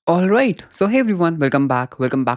All right, so hey everyone, welcome back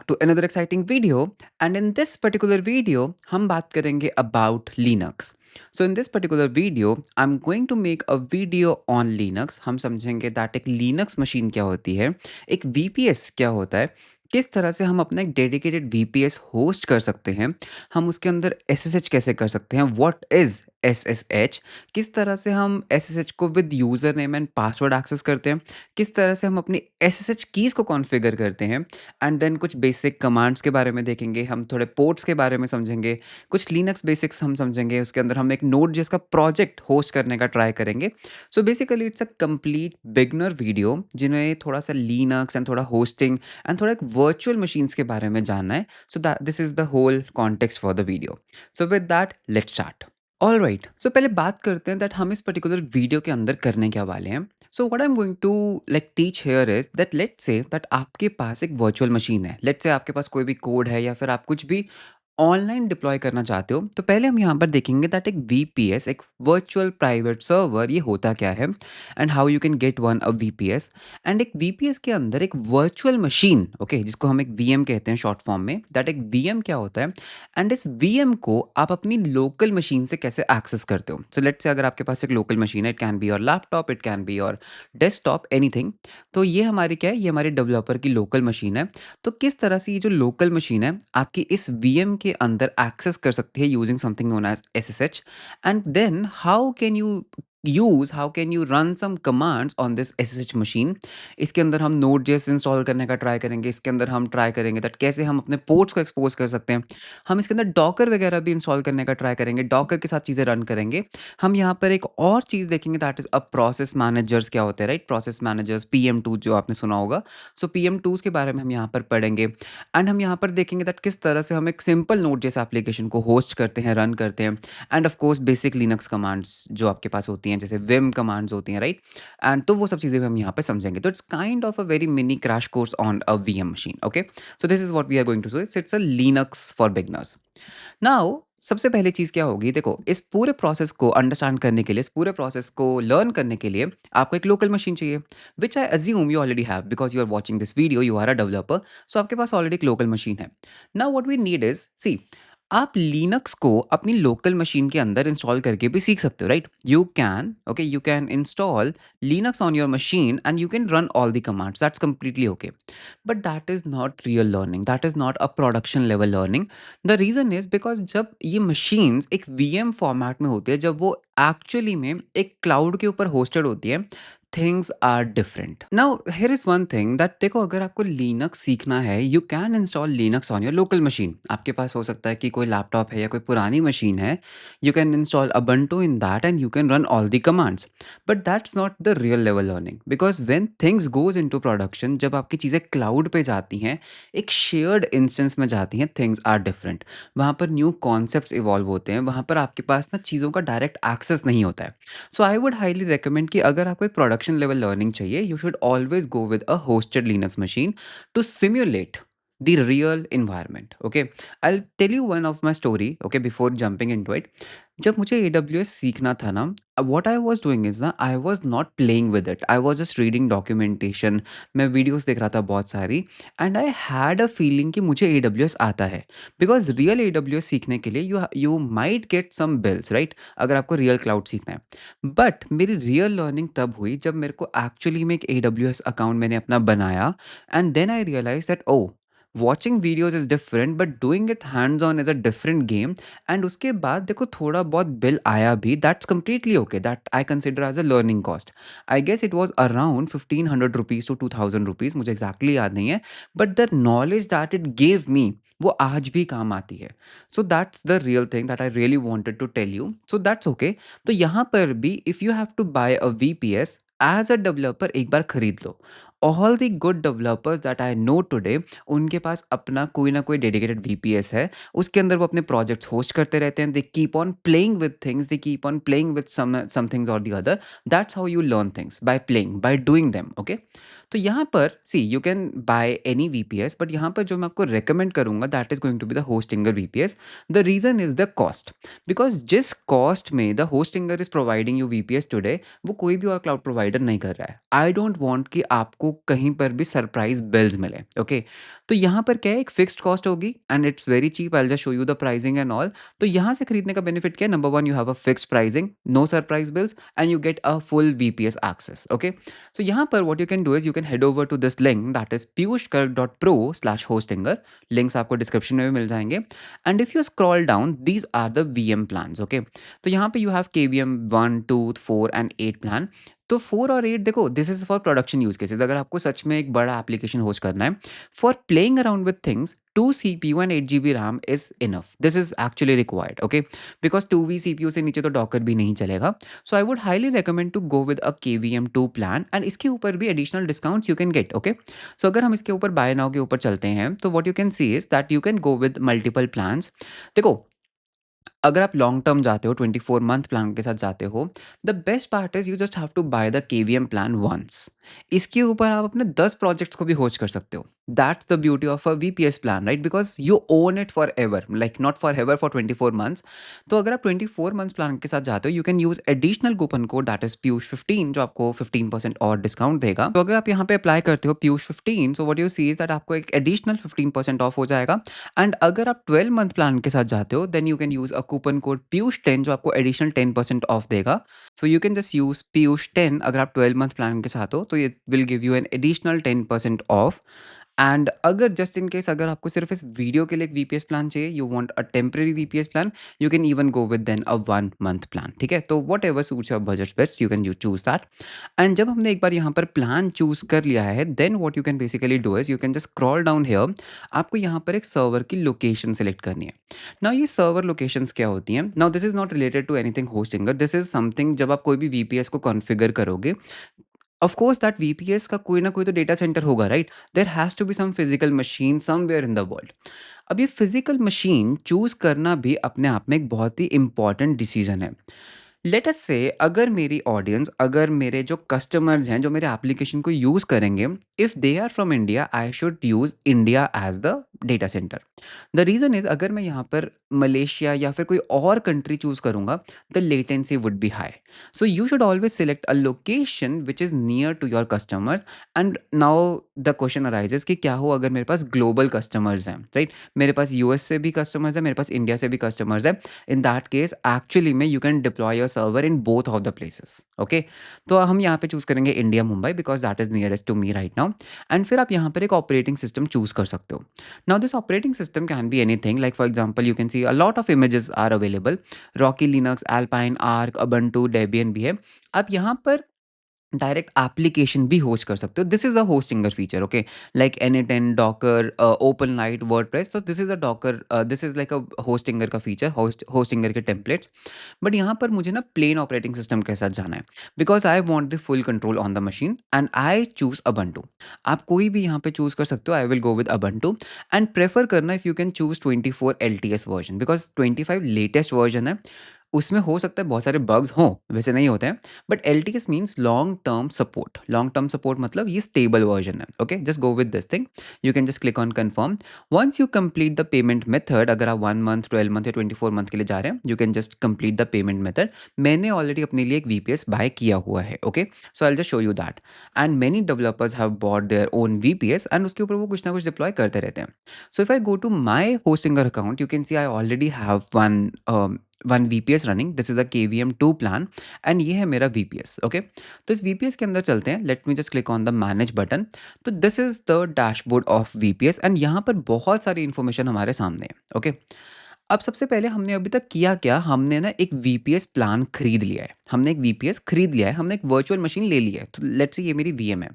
to another exciting video. And in this particular video, हम बात करेंगे about Linux. So in this particular video, I'm going to make a video on Linux. हम समझेंगे that एक Linux machine क्या होती है, एक VPS क्या होता है, किस तरह से हम अपना एक डेडिकेटेड VPS होस्ट कर सकते हैं, हम उसके अंदर SSH कैसे कर सकते हैं, व्हाट इज SSH, किस तरह से हम SSH को with user name and password access करते हैं, किस तरह से हम अपनी एसएसएच कीज़ को कॉन्फ़िगर करते हैं एंड देन कुछ बेसिक कमांड्स के बारे में देखेंगे, हम थोड़े पोर्ट्स के बारे में समझेंगे, कुछ लिनक्स बेसिक्स हम समझेंगे, उसके अंदर हम एक नोड जेएस का प्रोजेक्ट होस्ट करने का ट्राई करेंगे। So basically it's a complete beginner video जिन्हें थोड़ा-सा लिनक्स एंड थोड़ा होस्टिंग एंड थोड़ा एक वर्चुअल मशीन्स के बारे में जानना है। So that this is the whole context for the video. So with that let's start. Alright, so पहले बात करते हैं दैट हम इस पर्टिकुलर वीडियो के अंदर करने क्या वाले हैं। So what I am going to like teach here is that let's say that आपके पास एक वर्चुअल मशीन है, लेट्स से आपके पास कोई भी कोड है या फिर आप कुछ भी ऑनलाइन डिप्लॉय करना चाहते हो, तो पहले हम यहाँ पर देखेंगे दैट एक वीपीएस, एक वर्चुअल प्राइवेट सर्वर, ये होता क्या है and how you can get one a VPS. And एक वीपीएस के अंदर एक वर्चुअल मशीन, ओके, जिसको हम एक वीएम कहते हैं शॉर्ट फॉर्म में, दैट एक वीएम क्या होता है एंड इस वीएम को आप अपनी लोकल मशीन से कैसे एक्सेस करते हो। सो लेट्स से अगर आपके पास एक लोकल मशीन है, it can be your laptop, it can be your desktop, anything. तो ये हमारी क्या है, ये हमारे डेवलपर की लोकल मशीन है। तो किस तरह से ये जो लोकल मशीन है आपकी इस वीएम के अंदर एक्सेस कर सकती है using something known as SSH. And then how can you run some commands on this SSH machine. इसके अंदर हम नोड जेएस इंस्टॉल करने का ट्राई करेंगे, इसके अंदर हम ट्राई करेंगे दैट कैसे हम अपने पोर्ट्स को एक्सपोज कर सकते हैं। हम इसके अंदर डॉकर वगैरह भी इंस्टॉल करने का ट्राई करेंगे, डॉकर के साथ चीज़ें रन करेंगे। हम यहाँ पर एक और चीज़ देखेंगे that is a process managers क्या होते हैं, राइट, प्रोसेस मैनेजर्स, PM2 जो आपने सुना होगा। सो PM2s के बारे में हम यहाँ पर पढ़ेंगे एंड हम यहाँ पर देखेंगे दैट किस तरह से हम एक सिंपल नोड जैसे एप्लीकेशन को होस्ट करते हैं, रन करते हैं। End of course basic Linux commands जो आपके पास होती हैं, जैसे विम कमांड्स होती हैं, राइट। एंड तो वो सब चीज़ें भी हम यहाँ पे समझेंगे। तो it's kind of a very mini crash course on a VM machine, okay. So this is what we are going to do, it's a Linux for beginners. Now सबसे पहली चीज़ क्या होगी, देखो इस पूरे प्रोसेस को अंडरस्टैंड करने के लिए, इस पूरे प्रोसेस को लर्न करने के लिए आपको एक लोकल मशीन चाहिए, which I assume you already have because you are watching this video, you are a developer. So आपके पास ऑलरेडी एक लोकल मशीन है। Now what we need is, see, आप लिनक्स को अपनी लोकल मशीन के अंदर इंस्टॉल करके भी सीख सकते हो, right. You can, okay, you can install Linux on your machine and you can run all the commands, that's completely okay. But that is not real learning, that is not a production level learning. The reason is because जब ये machines एक VM format में होती है, जब वो actually में एक क्लाउड के ऊपर होस्टेड होती है, things are different. Now here is one thing that, देखो अगर आपको लिनक्स सीखना है, you can install Linux on your local machine. आपके पास हो सकता है कि कोई लैपटॉप है या कोई पुरानी मशीन है, you can install Ubuntu in that and you can run all the commands. But that's not the real level learning, because when things goes into production, जब आपकी चीज़ें क्लाउड पे जाती हैं, एक शेयर्ड इंस्टेंस में जाती हैं, थिंग्स आर डिफरेंट। वहाँ पर न्यू कॉन्सेप्ट्स इवॉल्व होते हैं, वहाँ पर आपके पास ना चीज़ों का डायरेक्ट एक्सेस नहीं होता है। So I would highly recommend कि अगर आपको एक प्रोडक्शन लेवल लर्निंग चाहिए, you should always go with a hosted Linux machine to simulate the real environment, okay. I'll tell you one of my story, okay, before jumping into it. जब मुझे AWS सीखना था ना, what I was doing is ना, I was not playing with it, I was just reading documentation, मैं videos देख रहा था बहुत सारी, and I had a feeling कि मुझे AWS आता है। बिकॉज रियल AWS सीखने के लिए you might get some bills, right, अगर आपको रियल क्लाउड सीखना है। बट मेरी रियल लर्निंग तब हुई जब मेरे को एक्चुअली में एक AWS अकाउंट मैंने अपना बनाया, and then I realize that oh, watching videos is different but doing it hands on is a different game. And उसके बाद देखो थोड़ा बहुत बिल आया भी, that's completely okay, that I consider as a learning cost. I guess it was around 1500 rupees to 2000 rupees, मुझे exactly याद नहीं है। But the knowledge that it gave me, वो आज भी काम आती है। सो that's the real thing that I really wanted to tell you, so that's okay. तो यहाँ पर भी if you have to buy a VPS as a developer, एक बार खरीद लो। All the good developers that I know today, उनके पास अपना कोई ना कोई डेडिकेटेड VPS है, उसके अंदर वो अपने प्रोजेक्ट्स होस्ट करते रहते हैं, they keep on playing with things, they keep on playing with some things और the other. That's how you learn things, by playing, by doing them, okay. तो यहाँ पर see you can buy any VPS, but यहाँ पर जो मैं आपको recommend करूंगा that is going to be the Hostinger VPS। The reason is the cost, because जिस कॉस्ट में the Hostinger is providing you VPS today, वो कोई भी और क्लाउड प्रोवाइडर नहीं कर रहा है। आई डोंट वांट कि आपको आपको कहीं पर भी सरप्राइज़ बिल्स मिले, ओके? तो यहाँ पर क्या है, एक फिक्स्ड कॉस्ट होगी and it's very cheap, I will just show you the pricing and all. तो यहाँ से खरीदने का बेनिफिट क्या है? Number 1 you have a fixed pricing, no surprise bills and you get a full VPS access. Okay, so यहाँ पर what you can do is you can head over to this link that is piyushgarg.pro/hostinger. links आपको description में भी मिल जाएंगे and if you scroll down these are the VM plans. Okay, तो यहाँ पे you have KVM 1, 2, 4 and 8 plan. तो 4 और 8 देखो, this is for production use cases, अगर आपको सच में एक बड़ा एप्लीकेशन होस्ट करना है। For playing around with things 2 CPU and 8 GB RAM is enough. This is actually required, okay? Because 2V CPU से नीचे तो डॉकर भी नहीं चलेगा। So I would highly recommend to go with a KVM2 plan and इसके ऊपर भी additional discounts you can get, okay? So अगर हम इसके ऊपर बाय नाउ के ऊपर चलते हैं तो what you can C is that you can go with multiple plans. देखो, अगर आप लॉन्ग टर्म जाते हो, 24 मंथ प्लान के साथ जाते हो, the best part is you just have to buy the KVM plan once. इसके ऊपर आप अपने 10 प्रोजेक्ट्स को भी होस्ट कर सकते हो। That's the beauty of a VPS plan, right? Because you own it for ever, like not for ever, for 24 months. तो अगर आप 24 मंथ्स प्लान के साथ जाते हो, you can use additional coupon code that is Piyush15, जो आपको 15% और डिस्काउंट देगा। तो अगर आप यहाँ पे अप्लाई करते हो Piyush15, so what you see is that आपको एक एडिशनल 15% ऑफ हो जाएगा। एंड अगर आप 12 मंथ प्लान के साथ जाते हो, then you can use a coupon code Piyush10, जो आपको एडिशनल 10% ऑफ देगा। So you can just use Piyush10 अगर आप 12 मंथ प्लान के साथ हो, तो ये will give you an additional 10% off. And अगर जस्ट इन केस अगर आपको सिर्फ इस वीडियो के लिए एक VPS प्लान चाहिए, you want a temporary VPS plan, you can even go with then a 1 month plan, ठीक है? तो whatever suits your budget best, you can you choose that. And जब हमने एक बार यहाँ पर प्लान चूज कर लिया है, then what you can basically do is you can just scroll down here. आपको यहाँ पर एक सर्वर की लोकेशन सेलेक्ट करनी है। नाउ ये सर्वर लोकेशंस क्या होती हैं? Now this is not related to anything Hostinger, this is something जब आप कोई भी VPS को कॉन्फ़िगर करोगे, ऑफ कोर्स दैट VPS का कोई ना कोई तो डेटा सेंटर होगा, right? There has to be some physical machine somewhere in the world. अब ये फिजिकल मशीन चूज करना भी अपने आप में एक बहुत ही इंपॉर्टेंट डिसीजन है। लेट अस से अगर मेरी ऑडियंस, अगर मेरे जो कस्टमर्स हैं जो मेरे एप्लीकेशन को यूज करेंगे, if they are from India, I should use India as the data center. The reason is, अगर मैं यहाँ पर मलेशिया या फिर कोई और कंट्री चूज करूंगा, the latency would be high. So you should always select a location which is near to your customers. And now the question arises कि क्या हो अगर मेरे पास ग्लोबल कस्टमर्स हैं, राइट? मेरे पास US से भी कस्टमर्स है, मेरे पास इंडिया से भी कस्टमर्स है। इन दैट केस एक्चुअली में you can deploy your server in both of the places, okay? तो हम यहाँ पे चूज करेंगे India Mumbai, because that is nearest to me right now. And फिर आप यहाँ पर एक ऑपरेटिंग सिस्टम चूज कर सकते हो। Now this operating system can be anything, like for example you can see a lot of images are available. Rocky Linux, Alpine, Arch, Ubuntu, Debian भी है। आप यहाँ पर डायरेक्ट एप्लीकेशन भी होस्ट कर सकते हो। This is a Hostinger feature, okay? Like N8N, Docker, open light, WordPress. तो this is a Docker, this is like a Hostinger का फीचर, होस्टिंगर के टेम्पलेट्स। बट यहाँ पर मुझे ना प्लेन ऑपरेटिंग सिस्टम के साथ जाना है, because I want the full control on the machine and I choose Ubuntu. आप कोई भी यहाँ पे चूज कर सकते हो, I will go with Ubuntu. And prefer करना if you can choose 24 LTS version, because 25 latest version है। उसमें हो सकता है बहुत सारे बग्स हों, वैसे नहीं होते हैं। But LTS means long term support. Long term support मतलब ये स्टेबल वर्जन है, okay? Just go with this thing. You can just click on confirm. Once you complete the payment method, अगर आप 1 मंथ, 12 मंथ या 24 month के लिए जा रहे हैं, you can just complete the payment method. मैंने ऑलरेडी अपने लिए एक VPS बाय किया हुआ है, okay? So I will just show you that. And many developers have bought their own VPS and उसके ऊपर वो कुछ ना कुछ डिप्लॉय करते रहते हैं। So if I go to my Hostinger account, you can see I already have one VPS running. This is a KVM2 plan and ये है मेरा VPS, ओके? तो इस VPS के अंदर चलते हैं। Let me just click on the manage button. तो this is the dashboard of VPS and यहाँ पर बहुत सारी इंफॉर्मेशन हमारे सामने है, ओके? अब सबसे पहले हमने अभी तक किया क्या, हमने ना एक VPS प्लान खरीद लिया है। हमने एक VPS खरीद लिया है, हमने एक वर्चुअल मशीन ले ली है। तो लेट्स से ये मेरी VM है।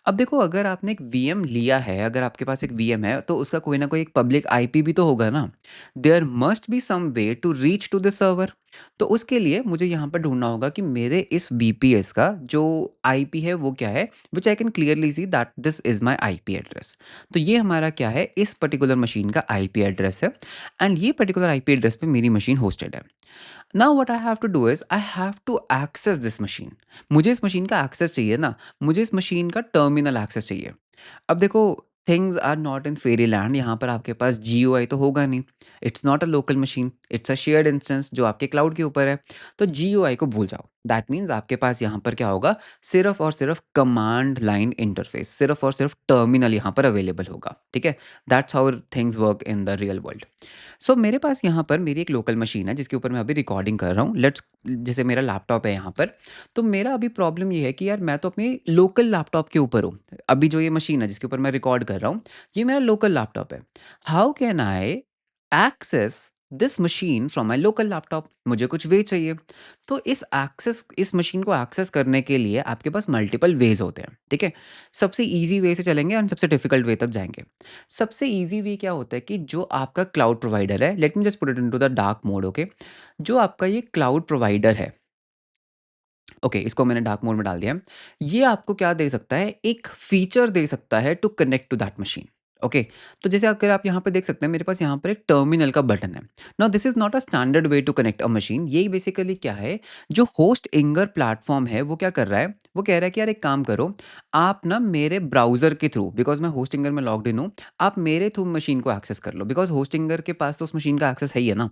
अब देखो, अगर आपने एक VM लिया है, अगर आपके पास एक VM है, तो उसका कोई ना कोई एक पब्लिक IP भी तो होगा ना। There must be some way to reach to the server. तो उसके लिए मुझे यहाँ पर ढूंढना होगा कि मेरे इस VPS का जो IP है वो क्या है, which I can clearly see that this is my IP address. तो ये हमारा क्या है, इस पर्टिकुलर मशीन का IP एड्रेस है एंड ये पर्टिकुलर IP एड्रेस पे मेरी मशीन होस्टेड है। Now what I have to do is I have to access this machine. मुझे इस मशीन का एक्सेस चाहिए ना, मुझे इस मशीन का टर्मिनल एक्सेस चाहिए। अब देखो, things are not in fairyland, यहाँ पर आपके पास जीयूआई तो होगा नहीं। It's not a local machine, it's a shared instance जो आपके क्लाउड के ऊपर है। तो जीयूआई को भूल जाओ। दैट मीन्स आपके पास यहाँ पर क्या होगा, सिर्फ और सिर्फ कमांड लाइन इंटरफेस, सिर्फ और सिर्फ टर्मिनल यहाँ पर अवेलेबल होगा। ठीक है, that's how things work in the real world. So मेरे पास यहाँ पर मेरी एक लोकल मशीन है जिसके ऊपर मैं अभी रिकॉर्डिंग कर रहा हूँ। लेट्स, जैसे मेरा लैपटॉप है यहाँ पर, तो मेरा अभी प्रॉब्लम ये है कि यार मैं तो अपने लोकल लैपटॉप के ऊपर हूँ। अभी जो ये मशीन है जिसके ऊपर मैं रिकॉर्ड कर रहा हूँ, ये मेरा लोकल लैपटॉप है। How can I access this machine from my local laptop? मुझे कुछ वे चाहिए। तो इस मशीन को एक्सेस करने के लिए आपके पास मल्टीपल वेज होते हैं। ठीक है, सबसे ईजी वे से चलेंगे और सबसे डिफिकल्ट वे तक जाएंगे। सबसे ईजी वे क्या होता है कि जो आपका क्लाउड प्रोवाइडर है, late me just put it into the dark mode. Okay, जो आपका ये क्लाउड प्रोवाइडर है, ओके, इसको मैंने डार्क मोड में डाल दिया है। ये आपको क्या दे सकता है, एक फीचर दे सकता है to connect to that machine. Okay, तो जैसे अगर आप यहाँ पे देख सकते हैं, मेरे पास यहाँ पर एक टर्मिनल का बटन है। Now this is not a standard way to connect a machine. ये बेसिकली क्या है, जो होस्ट इंगर प्लेटफॉर्म है वो क्या कर रहा है, वो कह रहा है कि यार एक काम करो, आप ना मेरे ब्राउजर के थ्रू, बिकॉज मैं होस्टिंगर में लॉग्ड इन हूँ, आप मेरे थ्रू मशीन को एक्सेस कर लो, बिकॉज होस्टिंगर के पास तो उस मशीन का एक्सेस है ही है ना।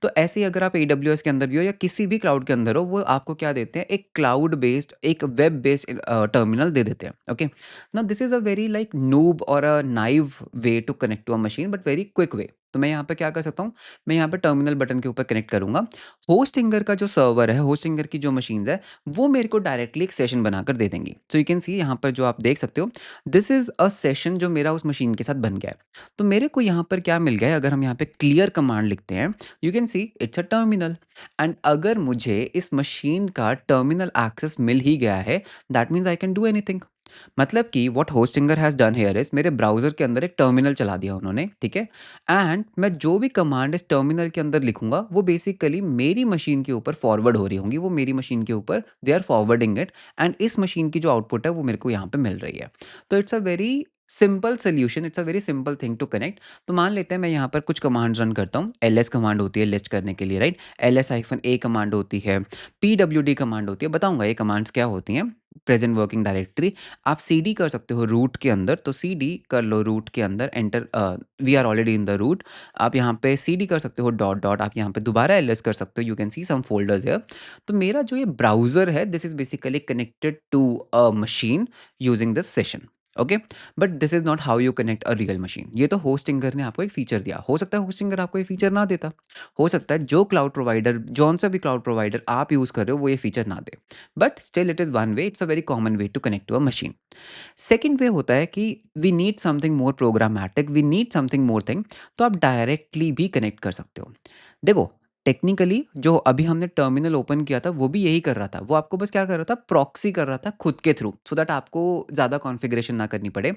तो ऐसे ही अगर आप AWS के अंदर भी हो या किसी भी क्लाउड के अंदर हो, वो आपको क्या देते हैं, एक क्लाउड बेस्ड, एक वेब बेस्ड टर्मिनल दे देते हैं। Okay, now this is a very like noob और a naive way to connect to a machine, but very quick way. तो मैं यहाँ पे क्या कर सकता हूँ, मैं यहाँ पे टर्मिनल बटन के ऊपर कनेक्ट करूंगा। होस्टिंगर का जो सर्वर है, होस्टिंगर की जो मशीन है, वो मेरे को डायरेक्टली एक सेशन बनाकर दे देंगी। सो यू कैन सी यहाँ पर जो आप देख सकते हो, दिस इज अ सेशन जो मेरा उस मशीन के साथ बन गया है। तो मेरे को यहाँ पर क्या मिल गया है, अगर हम यहाँ पे क्लियर कमांड लिखते हैं, you can see it's a terminal. And अगर मुझे इस मशीन का टर्मिनल एक्सेस मिल ही गया है, that means I can do anything. मतलब कि what Hostinger has done here is, मेरे ब्राउजर के अंदर एक टर्मिनल चला दिया उन्होंने। ठीक है, एंड मैं जो भी कमांड इस टर्मिनल के अंदर लिखूंगा, वो बेसिकली मेरी मशीन के ऊपर फॉरवर्ड हो रही होंगी, वो मेरी मशीन के ऊपर they are forwarding it, and इस मशीन की जो आउटपुट है वो मेरे को यहाँ पे मिल रही है। तो it's a very simple solution, it's a very simple thing to connect. तो मान लेते हैं मैं यहाँ पर कुछ कमांड रन करता हूँ। ls कमांड होती है लिस्ट करने के लिए, राइट। ls-a कमांड होती है, pwd कमांड होती है। बताऊंगा ये कमांड्स क्या होती हैं। प्रेजेंट वर्किंग डायरेक्टरी, आप cd कर सकते हो रूट के अंदर, तो cd कर लो रूट के अंदर, enter, we are already in the root. आप यहाँ पे cd कर सकते हो डॉट डॉट, आप यहाँ पे दोबारा ls कर सकते हो, you can see some folders here. तो मेरा जो ये ब्राउजर है, this is basically connected to a machine using this session. Okay, but this is not how you connect a real machine. ये तो होस्टिंगर ने आपको एक फीचर दिया, हो सकता है होस्टिंगर आपको ये फीचर ना देता, हो सकता है जो क्लाउड प्रोवाइडर, जौन सा भी क्लाउड प्रोवाइडर आप यूज कर रहे हो, वो ये फीचर ना दे। But still it is one way, it's a very common way to connect to a machine. Second way होता है कि we need something more programmatic, we need something more thing, तो आप डायरेक्टली भी कनेक्ट कर सकते हो। देखो, टेक्निकली जो अभी हमने टर्मिनल ओपन किया था, वो भी यही कर रहा था। वो आपको बस क्या कर रहा था, प्रॉक्सी कर रहा था खुद के थ्रू, सो दैट आपको ज़्यादा कॉन्फ़िगरेशन ना करनी पड़े।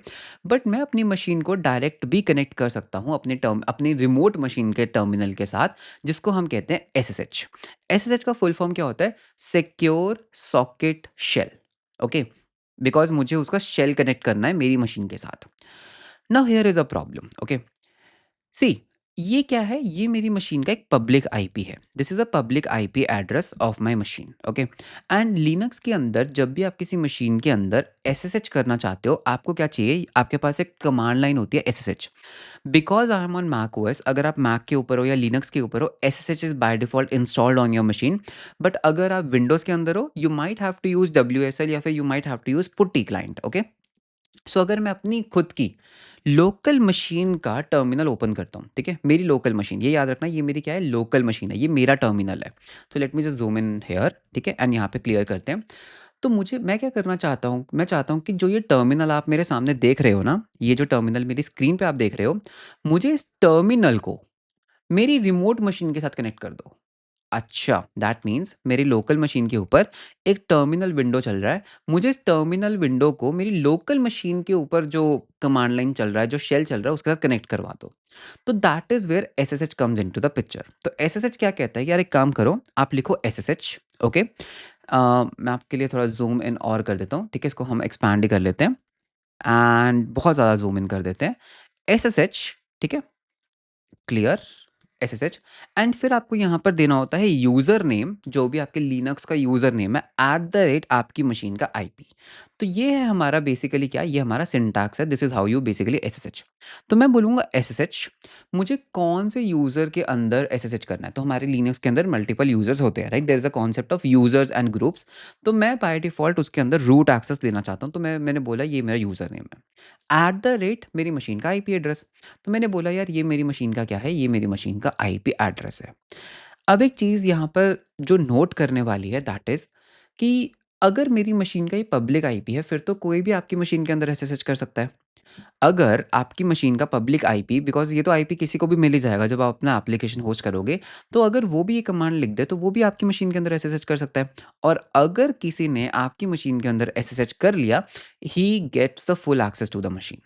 बट मैं अपनी मशीन को डायरेक्ट भी कनेक्ट कर सकता हूँ अपनी रिमोट मशीन के टर्मिनल के साथ, जिसको हम कहते हैं एसएसएच। एसएसएच का फुल फॉर्म क्या होता है, secure socket shell. Okay, because मुझे उसका शेल कनेक्ट करना है मेरी मशीन के साथ। Now here is a problem. Okay, see, ये क्या है, ये मेरी मशीन का एक पब्लिक आईपी है। This is a public IP address of my machine. Okay, and Linux के अंदर जब भी आप किसी मशीन के अंदर एसएसएच करना चाहते हो, आपको क्या चाहिए, आपके पास एक कमांड लाइन होती है SSH. Because I am on Mac OS, अगर आप मैक के ऊपर हो या लिनक्स के ऊपर हो, SSH is by default installed on your machine. But अगर आप विंडोज के अंदर हो, you might have to use W या फिर you might have to use PuTTY client. Okay, so अगर मैं अपनी खुद की लोकल मशीन का टर्मिनल ओपन करता हूँ, ठीक है, मेरी लोकल मशीन, ये याद रखना, ये मेरी क्या है, लोकल मशीन है, ये मेरा टर्मिनल है। तो let me just zoom in here, ठीक है, एंड यहाँ पे क्लियर करते हैं। तो मैं क्या करना चाहता हूँ, मैं चाहता हूँ कि जो ये टर्मिनल आप मेरे सामने देख रहे हो ना, ये जो टर्मिनल मेरी स्क्रीन पे आप देख रहे हो, मुझे इस टर्मिनल को मेरी रिमोट मशीन के साथ कनेक्ट कर दो। अच्छा, दैट मीन्स मेरी लोकल मशीन के ऊपर एक टर्मिनल विंडो चल रहा है, मुझे इस टर्मिनल विंडो को मेरी लोकल मशीन के ऊपर जो कमांड लाइन चल रहा है, जो शेल चल रहा है, उसके साथ कनेक्ट करवा दो। तो that is where SSH comes into the picture. तो एसएसएच क्या कहता है, यार एक काम करो, आप लिखो एसएसएच। ओके, मैं आपके लिए थोड़ा जूम इन और कर देता हूँ, ठीक है, इसको हम एक्सपैंड ही कर लेते हैं, एंड बहुत ज़्यादा जूम इन कर देते हैं। एसएसएच, ठीक है, क्लियर, एसएसएच। एंड फिर आपको यहाँ पर देना होता है यूज़र नेम, जो भी आपके लिनक्स का यूज़र नेम है, @ आपकी मशीन का आईपी। तो ये है हमारा बेसिकली क्या, ये हमारा सिंटैक्स है, this is how you basically SSH. तो मैं बोलूँगा एसएसएच मुझे कौन से यूज़र के अंदर एसएसएच करना है, तो हमारे लिनक्स के अंदर मल्टीपल यूज़र्स होते हैं, right? There is a concept of users and groups. तो मैं बाय डिफ़ॉल्ट उसके अंदर रूट एक्सेस देना चाहता हूँ, तो मैंने बोला ये मेरा यूज़र नेम है। मेरी मशीन का आईपी एड्रेस। तो मैंने बोला यार ये मेरी मशीन का क्या है, ये मेरी मशीन का आईपी एड्रेस है। अब एक चीज़ यहाँ पर जो नोट करने वाली है दैट इज़ कि अगर मेरी मशीन का ये पब्लिक आईपी है, फिर तो कोई भी आपकी मशीन के अंदर एसएसएच कर सकता है। अगर आपकी मशीन का पब्लिक आईपी, बिकॉज़ ये तो आईपी किसी को भी मिल ही जाएगा जब आप अपना एप्लीकेशन होस्ट करोगे, तो अगर वो भी ये कमांड लिख दे, तो वो भी आपकी मशीन के अंदर एसएसएच कर सकता है। और अगर किसी ने आपकी मशीन के अंदर एसएसएच कर लिया, he gets the full access to the machine.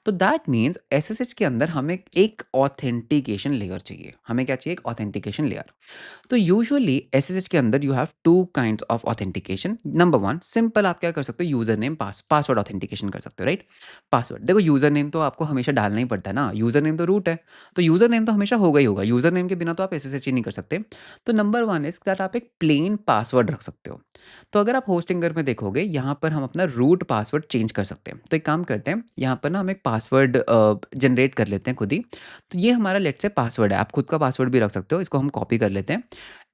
तो दैट मीन्स एसएसएच के अंदर हमें एक ऑथेंटिकेशन लेयर चाहिए। हमें क्या चाहिए? एक ऑथेंटिकेशन लेयर। तो यूजुअली एसएसएच के अंदर you have two kinds of authentication. Number one, simple आप क्या कर सकते हो, यूजर नेम पासवर्ड ऑथेंटिकेशन कर सकते हो, राइट? पासवर्ड देखो, यूजर नेम तो आपको हमेशा डालना ही पड़ता है ना, यूजर नेम तो रूट है। तो यूजर नेम तो हमेशा होगा ही होगा, यूजर नेम के बिना तो आप एसएसएच ही नहीं कर सकते। तो नंबर वन इज दैट आप एक प्लेन पासवर्ड रख सकते हो। तो अगर आप होस्टिंगर में देखोगे, यहाँ पर हम अपना रूट पासवर्ड चेंज कर सकते हैं। तो एक काम करते हैं, यहाँ पर ना हम एक पासवर्ड जनरेट कर लेते हैं खुद ही। तो ये हमारा लेट्स से पासवर्ड है, आप खुद का पासवर्ड भी रख सकते हो, इसको हम कॉपी कर लेते हैं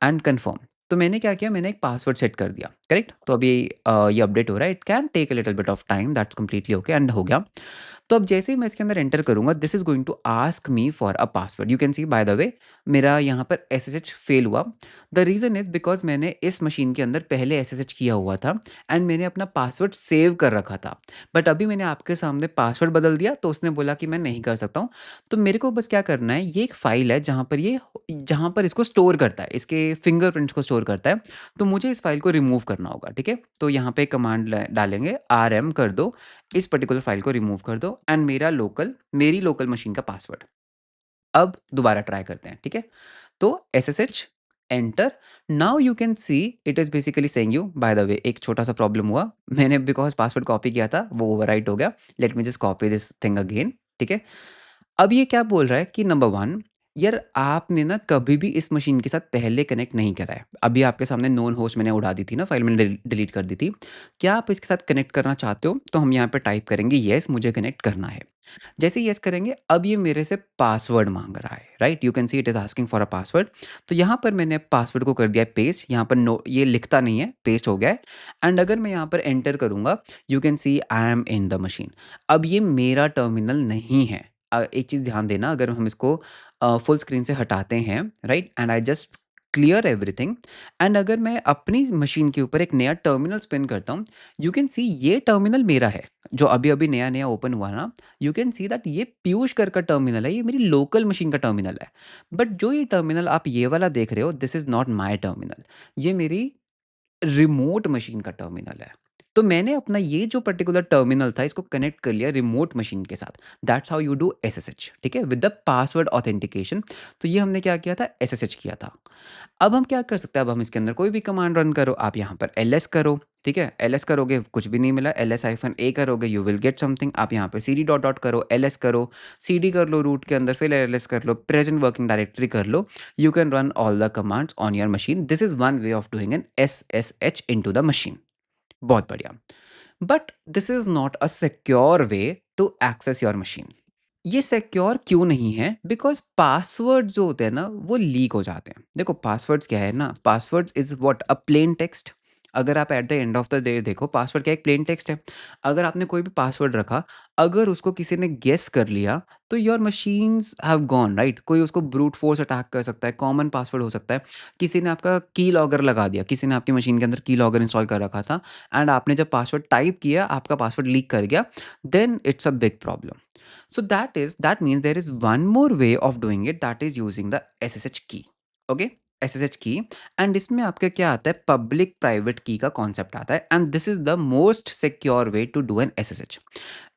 एंड कन्फर्म। तो मैंने क्या किया, मैंने एक पासवर्ड सेट कर दिया, करेक्ट? तो अभी ये अपडेट हो रहा है, it can take a little bit of time, that's completely okay and हो गया। तो अब जैसे ही मैं इसके अंदर एंटर करूँगा, this is going to ask me for a password. You can see by the way मेरा यहाँ पर एसएसएच फेल हुआ। द रीज़न इज़ बिकॉज़ मैंने इस मशीन के अंदर पहले एसएसएच किया हुआ था एंड मैंने अपना पासवर्ड सेव कर रखा था। बट अभी मैंने आपके सामने पासवर्ड बदल दिया, तो उसने बोला कि मैं नहीं कर सकता हूँ। तो मेरे को बस क्या करना है, ये एक फ़ाइल है जहाँ पर इसको स्टोर करता है, इसके फिंगरप्रिंट्स को स्टोर करता है। तो मुझे इस फ़ाइल को रिमूव करना होगा, ठीक है? तो यहाँ पे कमांड डालेंगे, आरएम कर दो, इस पर्टिकुलर फ़ाइल को रिमूव कर दो एंड मेरी लोकल मशीन का पासवर्ड। अब दोबारा ट्राई करते हैं, ठीक है? तो SSH enter. Now you can see it is basically saying you, bye the वे एक छोटा-सा प्रॉब्लम हुआ। मैंने बिकॉज़ पासवर्ड कॉपी किया था, वो ओवरराइट हो गया। Late me just copy this thing again, ठीक है? अब ये क्या बोल रहा है कि नंबर 1, यार आपने ना कभी भी इस मशीन के साथ पहले कनेक्ट नहीं करा है। अभी आपके सामने नोन होस्ट मैंने उड़ा दी थी ना, फाइल मैंने डिलीट कर दी थी। क्या आप इसके साथ कनेक्ट करना चाहते हो? तो हम यहाँ पे टाइप करेंगे येस, मुझे कनेक्ट करना है। जैसे ही येस करेंगे, अब ये मेरे से पासवर्ड माँग रहा है, right? You can see it is asking for a password. तो यहाँ पर मैंने पासवर्ड को कर दिया है पेस्ट, यहाँ पर नो ये लिखता नहीं है, पेस्ट हो गया है। एंड अगर मैं यहाँ पर एंटर करूँगा, you can see I am in the machine. अब ये मेरा टर्मिनल नहीं है। एक चीज़ ध्यान देना, अगर हम इसको फुल स्क्रीन से हटाते हैं, right? And I just clear everything and अगर मैं अपनी मशीन के ऊपर एक नया टर्मिनल स्पिन करता हूँ, यू कैन सी ये टर्मिनल मेरा है, जो अभी-अभी नया-नया ओपन हुआ ना, यू कैन सी दैट ये पीयूष कर का टर्मिनल है, ये मेरी लोकल मशीन का टर्मिनल है। बट जो ये टर्मिनल आप ये वाला देख रहे हो, this is not my terminal, ये मेरी रिमोट मशीन का टर्मिनल है। तो मैंने अपना ये जो पर्टिकुलर टर्मिनल था, इसको कनेक्ट कर लिया रिमोट मशीन के साथ। That's how you do SSH, ठीक है? With the password authentication. तो ये हमने क्या किया था, एसएसएच किया था। अब हम क्या कर सकते हैं, अब हम इसके अंदर कोई भी कमांड रन करो, आप यहाँ पर एलएस करो, ठीक है? एलएस करोगे कुछ भी नहीं मिला, एलएस हाइफन ए करोगे यू विल गेट समथिंग। आप यहाँ पे सीडी डॉट डॉट करो, एलएस करो, सीडी कर लो रूट के अंदर, फिर एलएस कर लो, प्रेजेंट वर्किंग डायरेक्टरी कर लो। You can run all the commands on your machine. This is one way of doing an SSH into the machine. बहुत बढ़िया। But this is not a secure way to access your machine. ये secure क्यों नहीं है? Because password जो होते हैं ना, वो लीक हो जाते हैं। देखो पासवर्ड्स क्या है ना, passwords is what? A plain text. अगर आप eight the end of the day देखो, पासवर्ड क्या है? एक प्लेन टेक्स्ट है। अगर आपने कोई भी पासवर्ड रखा, अगर उसको किसी ने गेस कर लिया, तो your machines have gone, right? कोई उसको ब्रूट फोर्स अटैक कर सकता है, कॉमन पासवर्ड हो सकता है। किसी ने आपका की लॉगर लगा दिया, किसी ने आपकी मशीन के अंदर की लॉगर इंस्टॉल कर रखा था एंड आपने जब पासवर्ड टाइप किया, आपका पासवर्ड लीक कर गया, then it's a big problem. So that means there is one more way of doing it, that is using the SSH key. Okay, SSH key। And इसमें आपका क्या आता है, पब्लिक प्राइवेट की का कॉन्सेप्ट आता है and this is the most secure way to do an SSH।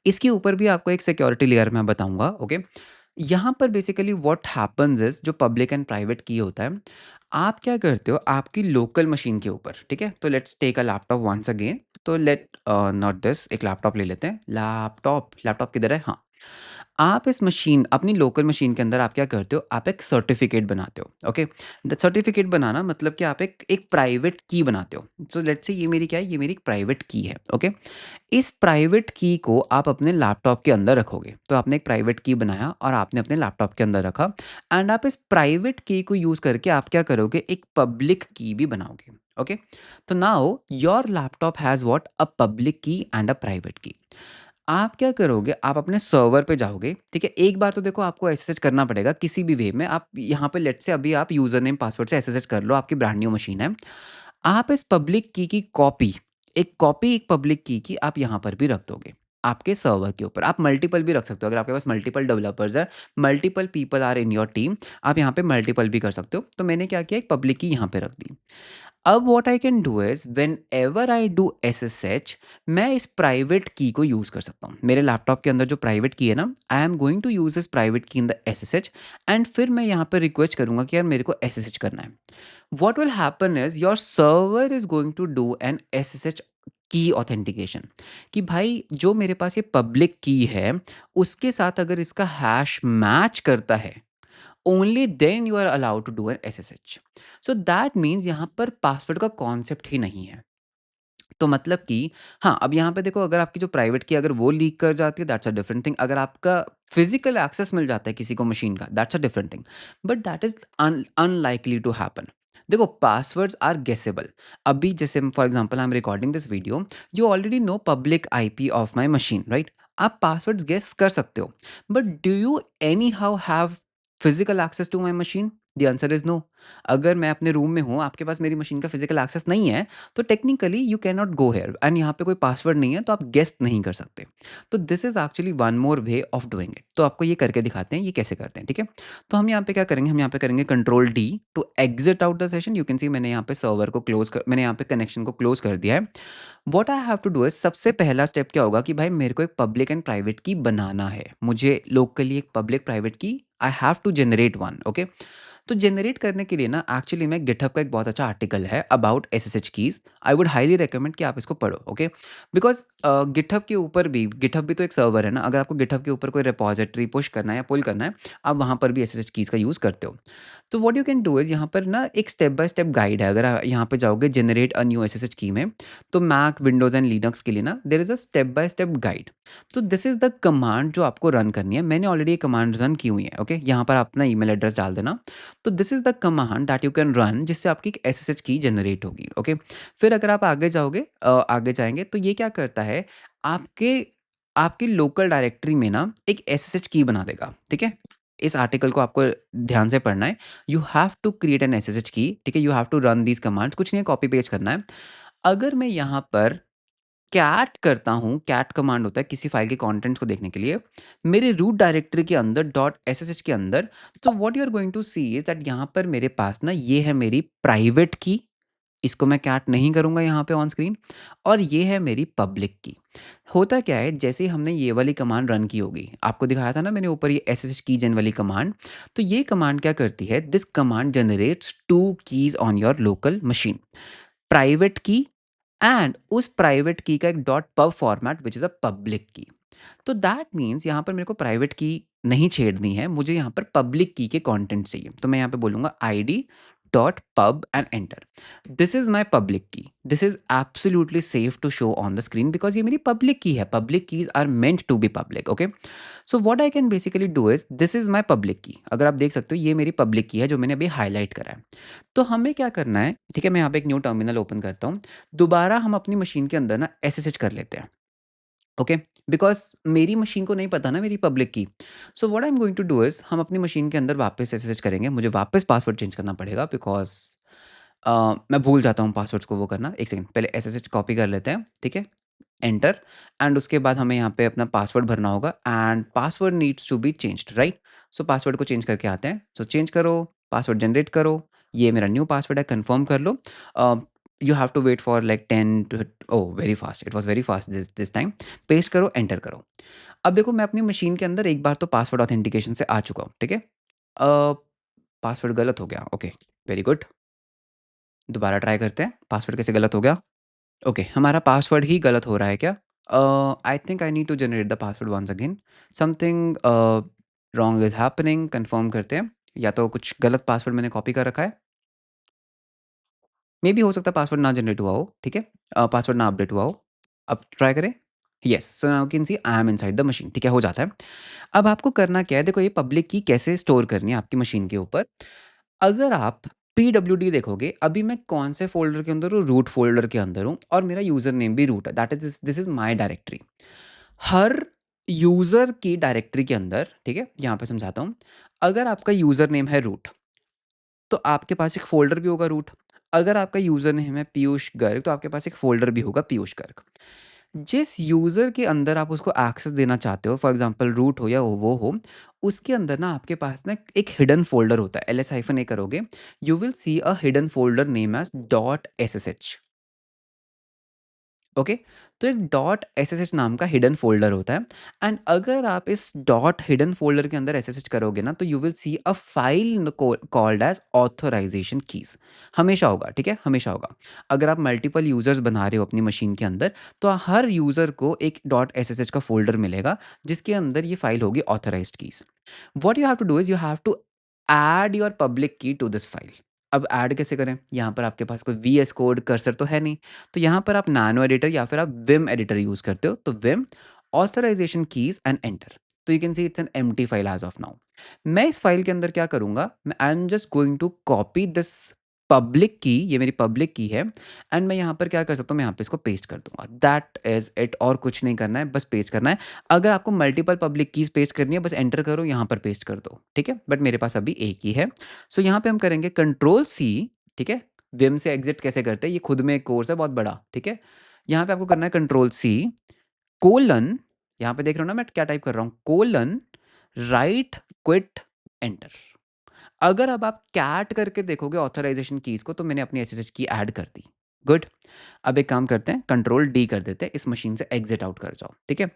इसके ऊपर भी आपको एक सिक्योरिटी लेयर मैं बताऊंगा। ओके, यहाँ पर बेसिकली व्हाट हैपेंस इज, जो पब्लिक एंड प्राइवेट की होता है, आप क्या करते हो आपकी लोकल मशीन के ऊपर, ठीक है? तो let's take a laptop once again. तो लेट नॉट दिस, एक लैपटॉप ले लेते हैं। लैपटॉप लैपटॉप किधर है? हाँ, आप इस मशीन अपनी लोकल मशीन के अंदर आप क्या करते हो, आप एक सर्टिफ़िकेट बनाते हो, ओके? द सर्टिफ़िकेट बनाना मतलब कि आप एक एक प्राइवेट की बनाते हो। सो लेट्स से ये मेरी क्या है, ये मेरी एक प्राइवेट की है, ओके? इस प्राइवेट की को आप अपने लैपटॉप के अंदर रखोगे। तो आपने एक प्राइवेट की बनाया और आपने अपने लैपटॉप के अंदर रखा एंड आप इस प्राइवेट की को यूज़ करके आप क्या करोगे, एक पब्लिक की भी बनाओगे, ओके? तो now your laptop has what? A public की एंड अ प्राइवेट की। आप क्या करोगे, आप अपने सर्वर पे जाओगे, ठीक है? एक बार तो देखो आपको एसएसएच करना पड़ेगा किसी भी वे में। आप यहाँ पे लेट्स से अभी आप यूज़र नेम पासवर्ड से एसएसएच कर लो, आपकी ब्रांड न्यू मशीन है। आप इस पब्लिक की कॉपी, एक पब्लिक की आप यहाँ पर भी रख दोगे, आपके सर्वर के ऊपर। आप मल्टीपल भी रख सकते हो, अगर आपके पास मल्टीपल डेवलपर्स हैं, multiple people are in your team, आप यहाँ पे मल्टीपल भी कर सकते हो। तो मैंने क्या किया, एक पब्लिक की यहाँ पे रख दी। अब what I can do is whenever I do SSH, मैं इस प्राइवेट की को यूज़ कर सकता हूँ। मेरे लैपटॉप के अंदर जो प्राइवेट की है ना, I am going to use this private key in the SSH and फिर मैं यहाँ पे रिक्वेस्ट करूँगा कि यार मेरे को एसएसएच करना है। What will happen is your server is going to do an SSH की ऑथेंटिकेशन, कि भाई जो मेरे पास ये पब्लिक की है उसके साथ अगर इसका हैश मैच करता है, only then you are allowed to do an SSH. So that means यहाँ पर पासवर्ड का कॉन्सेप्ट ही नहीं है। तो मतलब कि हाँ, अब यहाँ पे देखो, अगर आपकी जो प्राइवेट की अगर वो लीक कर जाती है, दैट्स अ डिफरेंट थिंग। अगर आपका फिजिकल एक्सेस मिल जाता है किसी को मशीन का, that's a different thing. But that is unlikely to happen. देखो, पासवर्ड्स आर गेसेबल। अभी जैसे for example I am recording this video, you already know public IP of my machine, right? आप passwords guess कर सकते हो, but do you anyhow have physical access to my machine? The answer is no. अगर मैं अपने room में हूँ, आपके पास मेरी मशीन का फिजिकल एक्सेस नहीं है, तो technically you can not go here and यहाँ पे कोई पासवर्ड नहीं है, तो आप गेस नहीं कर सकते। तो this is actually one more way of doing it. तो आपको ये करके दिखाते हैं ये कैसे करते हैं, ठीक है? तो हम यहाँ पे क्या करेंगे, हम यहाँ पे करेंगे control D to exit out the session. You can see मैंने यहाँ पे सर्वर को क्लोज कर, मैंने यहाँ पे कनेक्शन को क्लोज कर दिया है। What I have to do is, सबसे पहला स्टेप क्या होगा कि भाई मेरे को एक पब्लिक एंड प्राइवेट की बनाना है। मुझे लोकली एक public private key I have to generate one, okay? तो जनरेट करने के लिए ना, एक्चुअली में गिटहब का एक बहुत अच्छा आर्टिकल है about SSH keys. I would highly recommend कि आप इसको पढ़ो, ओके? बिकॉज गिटहब के ऊपर भी, गिटहब भी तो एक सर्वर है ना, अगर आपको गिटहब के ऊपर कोई रिपोजिटरी पुश करना है या पुल करना है, आप वहाँ पर भी एसएसएच कीज का यूज़ करते हो। तो what you can do is, यहाँ पर ना एक स्टेप बाय स्टेप गाइड है। अगर आप यहाँ पे जाओगे जनरेट अ न्यू एसएसएच की में, तो मैक, विंडोज़ एंड लिनक्स के लिए ना there is a step by step guide. तो दिस इज़ द कमांड जो आपको रन करनी है। मैंने ऑलरेडी ये कमांड रन की हुई है, ओके? यहाँ पर आप अपना ईमेल एड्रेस डाल देना। तो this is the command that you can run, जिससे आपकी एक एसएसएच की जनरेट होगी, ओके? फिर अगर आप आगे जाओगे, आगे जाएँगे, तो ये क्या करता है, आपके आपकी लोकल डायरेक्टरी में ना एक एसएसएच की बना देगा, ठीक है? इस आर्टिकल को आपको ध्यान से पढ़ना है। You have to create an SSH key, ठीक है? You have to run these commands, कुछ नहीं है, कॉपी पेस्ट करना है। अगर मैं यहाँ पर कैट करता हूँ, कैट कमांड होता है किसी फाइल के कंटेंट्स को देखने के लिए, मेरे रूट डायरेक्टरी के अंदर डॉट एसएसएच के अंदर, तो what you are going to see is that यहाँ पर मेरे पास ना ये है मेरी प्राइवेट की, इसको मैं कैट नहीं करूँगा यहाँ पे ऑन स्क्रीन, और ये है मेरी पब्लिक की। होता क्या है, जैसे ही हमने ये वाली कमांड रन की होगी, आपको दिखाया था ना मैंने ऊपर ये एसएसएच की जेन वाली कमांड, तो ये कमांड क्या करती है, this command generates 2 keys on your local machine. Private की एंड उस प्राइवेट की का एक dot pub format which is a public की। तो दैट मीन्स यहाँ पर मेरे को प्राइवेट की नहीं छेड़नी है, मुझे यहाँ पर पब्लिक की के कंटेंट चाहिए। तो मैं यहाँ पे बोलूँगा id dot pub and enter. This is my public key. This is absolutely safe to show on the screen because ये मेरी पब्लिक की है। Public keys are meant to be public, okay? So what I can basically do is, this is my public key. अगर आप देख सकते हो ये मेरी पब्लिक की है जो मैंने अभी हाइलाइट करा है। तो हमें क्या करना है, ठीक है? मैं यहाँ पे एक न्यू टर्मिनल ओपन करता हूँ। दोबारा हम अपनी मशीन के अंदर ना एसएसएच कर लेते हैं, ओके? बिकॉज़ मेरी मशीन को नहीं पता ना मेरी public key. So what I am going to do is, हम अपनी मशीन के अंदर वापस एसएसएच करेंगे। मुझे वापस पासवर्ड चेंज करना पड़ेगा बिकॉज़ मैं भूल जाता हूँ पासवर्ड्स को वो करना। एक सेकंड, पहले एसएसएच कॉपी कर लेते हैं, ठीक है? एंटर। एंड उसके बाद हमें यहाँ पे अपना पासवर्ड भरना होगा and password needs to be changed, right? So password को चेंज करके आते हैं। सो चेंज करो, पासवर्ड जनरेट करो। ये मेरा न्यू पासवर्ड है, कन्फर्म कर लो। You have to wait for like 10 to, oh very fast, it was very fast this time. Paste करो, एंटर करो। अब देखो मैं अपनी मशीन के अंदर एक बार तो पासवर्ड ऑथेंटिकेशन से आ चुका हूँ, ठीक है? पासवर्ड गलत हो गया, ओके, वेरी गुड। दोबारा ट्राई करते हैं, पासवर्ड कैसे गलत हो गया? ओके, हमारा पासवर्ड ही गलत हो रहा है क्या? I think I need to generate the password once again. Something wrong is happening, confirm करते हैं। या तो कुछ गलत पासवर्ड मैंने कॉपी कर रखा है, मे बी हो सकता है पासवर्ड ना जनरेट हुआ हो, ठीक है? पासवर्ड ना अपडेट हुआ हो। अब ट्राई करें। Yes, so now you can see I am inside the machine, ठीक है? हो जाता है। अब आपको करना क्या है, देखो ये पब्लिक की कैसे स्टोर करनी है आपकी मशीन के ऊपर। अगर आप पीडब्ल्यूडी देखोगे, अभी मैं कौन से फ़ोल्डर के अंदर हूँ, रूट फ़ोल्डर के अंदर हूँ और मेरा यूज़र नेम भी रूट है, that is this is my directory. Her user की डायरेक्टरी के अंदर, ठीक है? यहाँ पे समझाता हूँ। अगर आपका यूज़र नेम है रूट, तो आपके पास एक फ़ोल्डर भी होगा रूट। अगर आपका यूज़र नेम है पीयूष गर्ग, तो आपके पास एक फ़ोल्डर भी होगा पीयूष गर्ग। जिस यूज़र के अंदर आप उसको एक्सेस देना चाहते हो, फॉर एग्ज़ाम्पल रूट हो या वो हो, उसके अंदर ना आपके पास ना एक हिडन फ़ोल्डर होता है। एलएस हाइफ़न ए करोगे, you will see a hidden folder name as dot SSH. Okay, तो एक डॉट एसएसएच नाम का हिडन फोल्डर होता है। एंड अगर आप इस डॉट हिडन फोल्डर के अंदर एसएसएच करोगे ना, तो you will see a file called as authorization keys. हमेशा होगा, ठीक है? हमेशा होगा। अगर आप मल्टीपल यूजर्स बना रहे हो अपनी मशीन के अंदर, तो हर यूजर को एक डॉट एसएसएच का फोल्डर मिलेगा, जिसके अंदर ये फाइल होगी authorized keys. What you have to do is you have to add your public key to this file. अब ऐड कैसे करें? यहाँ पर आपके पास कोई वीएस कोड कर्सर तो है नहीं, तो यहाँ पर आप नैनो एडिटर या फिर आप विम एडिटर यूज़ करते हो, तो vim authorization keys and enter. तो you can see it's an empty file as of now. मैं इस फाइल के अंदर क्या करूँगा, मैं I am just going to copy this public key, ये मेरी पब्लिक की है। एंड मैं यहाँ पर क्या कर सकता हूँ, मैं यहाँ पे इसको पेस्ट कर दूँगा। दैट इज़ इट, और कुछ नहीं करना है, बस पेस्ट करना है। अगर आपको मल्टीपल पब्लिक कीज़ पेस्ट करनी है, बस एंटर करो, यहाँ पर पेस्ट कर दो, ठीक है? बट मेरे पास अभी एक ही है। सो यहाँ पे हम करेंगे कंट्रोल सी, ठीक है? विम से एग्ज़िट कैसे करते हैं, ये खुद में एक कोर्स है बहुत बड़ा, ठीक है? यहाँ पे आपको करना है कंट्रोल सी, कोलन, यहाँ पे देख रहे हो ना मैं क्या टाइप कर रहा हूँ, कोलन, राइट, क्विट, एंटर। अगर अब आप कैट करके देखोगे ऑथराइज़ेशन कीज़ को, तो मैंने अपनी एसएसएच की ऐड कर दी। गुड। अब एक काम करते हैं, कंट्रोल डी कर देते हैं, इस मशीन से एग्ज़िट आउट कर जाओ, ठीक है?